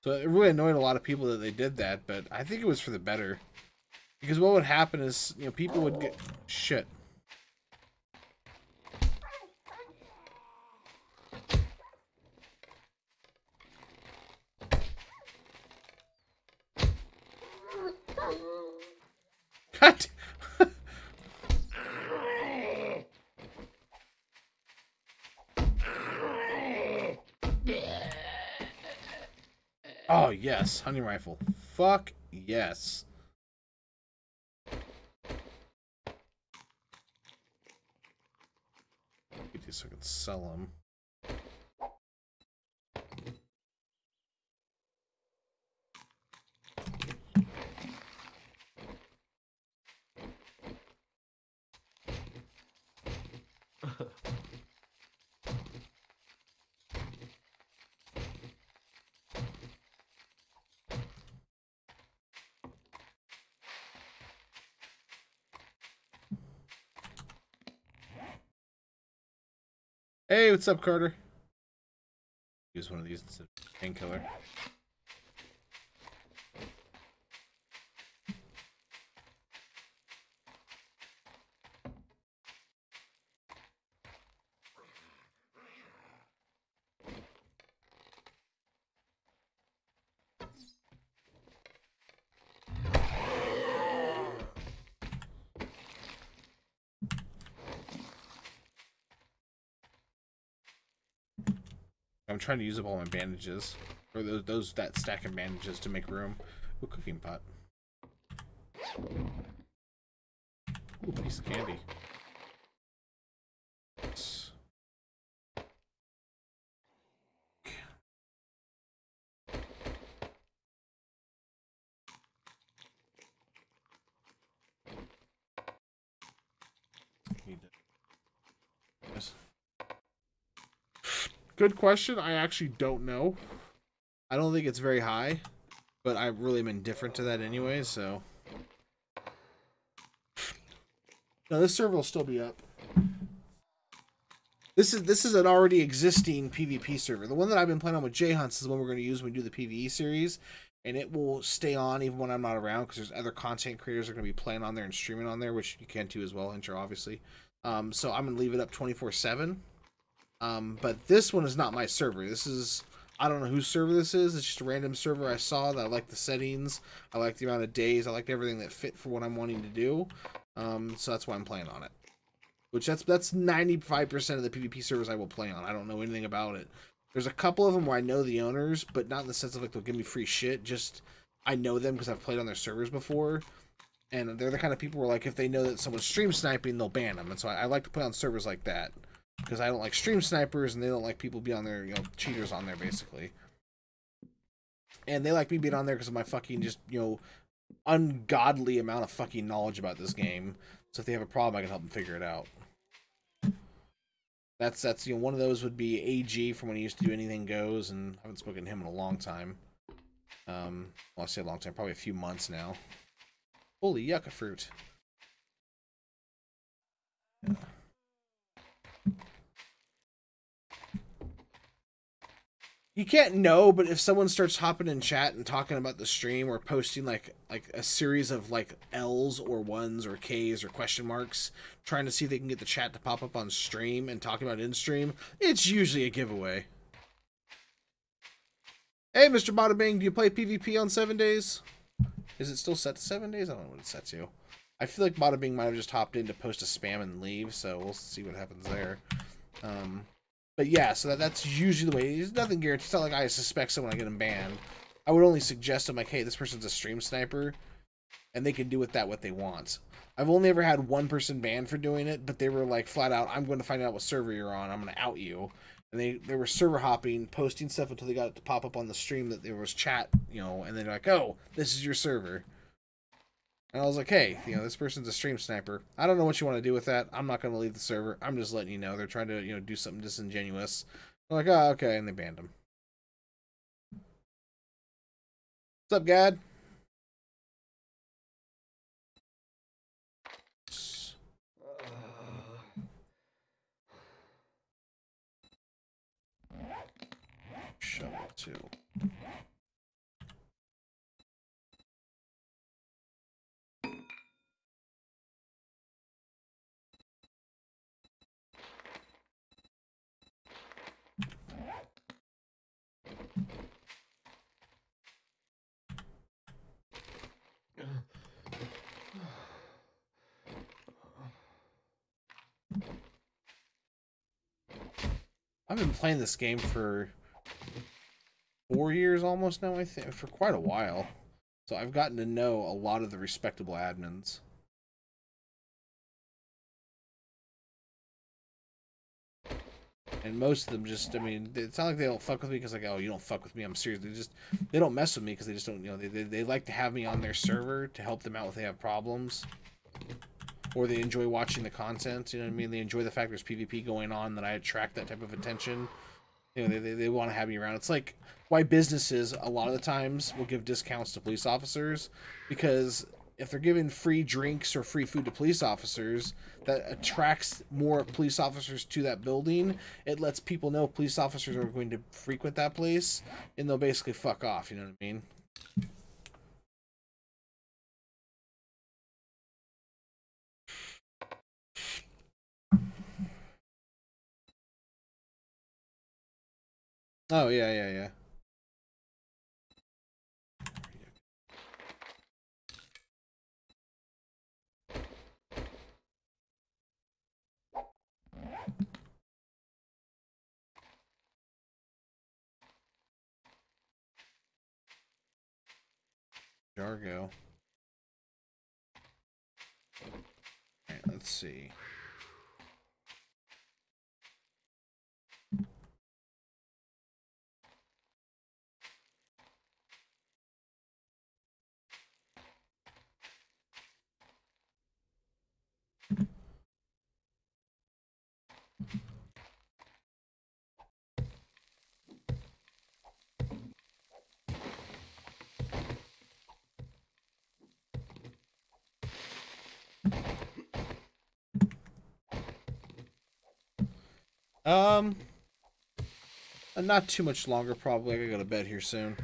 [SPEAKER 1] So it really annoyed a lot of people that they did that, but I think it was for the better. Because what would happen is, you know, people would get shit. God. Oh, yes. Hunting rifle. Fuck yes. Get these so I can sell them. Hey, what's up, Carter? Use one of these instead of painkiller. I'm trying to use up all my bandages, or that stack of bandages to make room. Ooh, cooking pot. Ooh, piece of candy. Good question. I actually don't know. I don't think it's very high, but I really am indifferent to that anyway, so. No, this server will still be up. This is an already existing PvP server. The one that I've been playing on with J Hunts is the one we're going to use when we do the PvE series, and it will stay on even when I'm not around because there's other content creators that are going to be playing on there and streaming on there, which you can too as well, intro obviously. So I'm going to leave it up 24/7. But this one is not my server. This is, I don't know whose server this is. It's just a random server I saw that I like the settings. I like the amount of days. I like everything that fit for what I'm wanting to do. So that's why I'm playing on it. Which that's 95% of the PvP servers I will play on. I don't know anything about it. There's a couple of them where I know the owners, but not in the sense of like they'll give me free shit. Just I know them because I've played on their servers before. And they're the kind of people where like if they know that someone's stream sniping, they'll ban them. And so I like to play on servers like that. Because I don't like stream snipers, and they don't like people be on there, you know, cheaters on there, basically. And they like me being on there because of my fucking just, you know, ungodly amount of fucking knowledge about this game. So if they have a problem, I can help them figure it out. That's you know, one of those would be AG from when he used to do Anything Goes, and I haven't spoken to him in a long time. Well, I say a long time, probably a few months now. Holy yucca fruit. Yeah. You can't know, but if someone starts hopping in chat and talking about the stream or posting like a series of like L's or ones or K's or question marks, trying to see if they can get the chat to pop up on stream and talking about in stream, it's usually a giveaway. Hey, Mr. Bada Bing, do you play PvP on 7 days? Is it still set to 7 days? I don't know what it's set to. I feel like Bada Bing might have just hopped in to post a spam and leave, so we'll see what happens there. But yeah, so that's usually the way. There's nothing guaranteed. It's not like I suspect someone, I get them banned. I would only suggest them like, hey, this person's a stream sniper, and they can do with that what they want. I've only ever had one person banned for doing it, but they were like flat out, I'm going to find out what server you're on. I'm going to out you. And they were server hopping, posting stuff until they got it to pop up on the stream that there was chat, you know, and then they're like, oh, this is your server. And I was like, hey, you know, this person's a stream sniper. I don't know what you want to do with that. I'm not going to leave the server. I'm just letting you know. They're trying to, you know, do something disingenuous. I'm like, oh, okay. And they banned him. What's up, Gad? Shovel 2. I've been playing this game for 4 years almost now, I think, for quite a while. So I've gotten to know a lot of the respectable admins. And most of them just, I mean, it's not like they don't fuck with me because, like, oh, you don't fuck with me, I'm serious. They don't mess with me because they just don't, you know, they like to have me on their server to help them out if they have problems. Or they enjoy watching the content, you know what I mean? They enjoy the fact there's PvP going on, that I attract that type of attention. You know, they want to have me around. It's like why businesses a lot of the times will give discounts to police officers, because if they're giving free drinks or free food to police officers, that attracts more police officers to that building. It lets people know police officers are going to frequent that place, and they'll basically fuck off, you know what I mean? Oh, yeah. Jargo. Alright, let's see. Not too much longer, probably. I gotta go to bed here soon.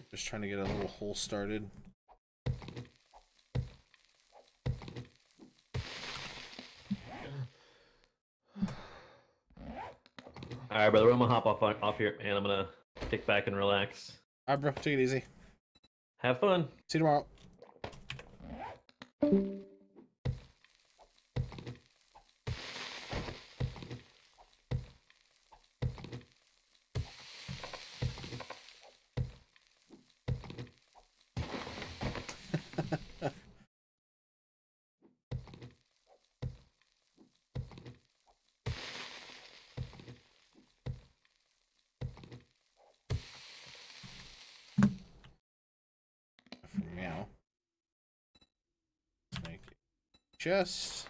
[SPEAKER 1] Just trying to get a little hole started.
[SPEAKER 2] Alright, brother, I'm gonna hop off here, and I'm gonna kick back and relax.
[SPEAKER 1] Alright, bro. Take it easy.
[SPEAKER 2] Have fun.
[SPEAKER 1] See you tomorrow. Meow. Make it chest.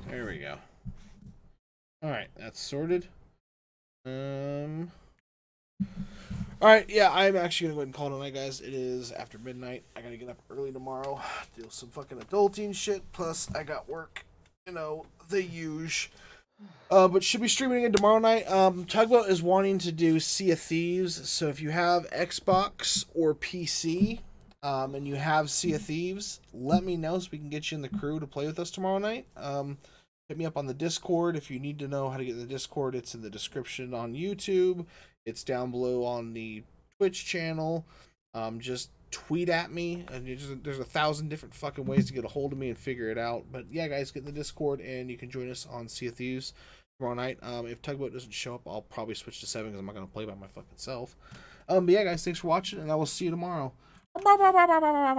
[SPEAKER 1] There we go. Alright, that's sorted. Alright, yeah, I'm actually gonna go ahead and call it a night, guys. It is after midnight. I gotta get up early tomorrow, do some fucking adulting shit, plus I got work, you know, the usual. But should be streaming again tomorrow night. Tugboat is wanting to do Sea of Thieves, so if you have Xbox or PC, and you have Sea of Thieves, let me know so we can get you in the crew to play with us tomorrow night. Hit me up on the Discord. If you need to know how to get in the Discord, it's in the description on YouTube. It's down below on the Twitch channel. Just tweet at me. And there's 1,000 different fucking ways to get a hold of me and figure it out. But yeah, guys, get in the Discord and you can join us on Sea of Thieves tomorrow night. If Tugboat doesn't show up, I'll probably switch to 7 because I'm not going to play by my fucking self. But yeah, guys, thanks for watching, and I will see you tomorrow. Bye.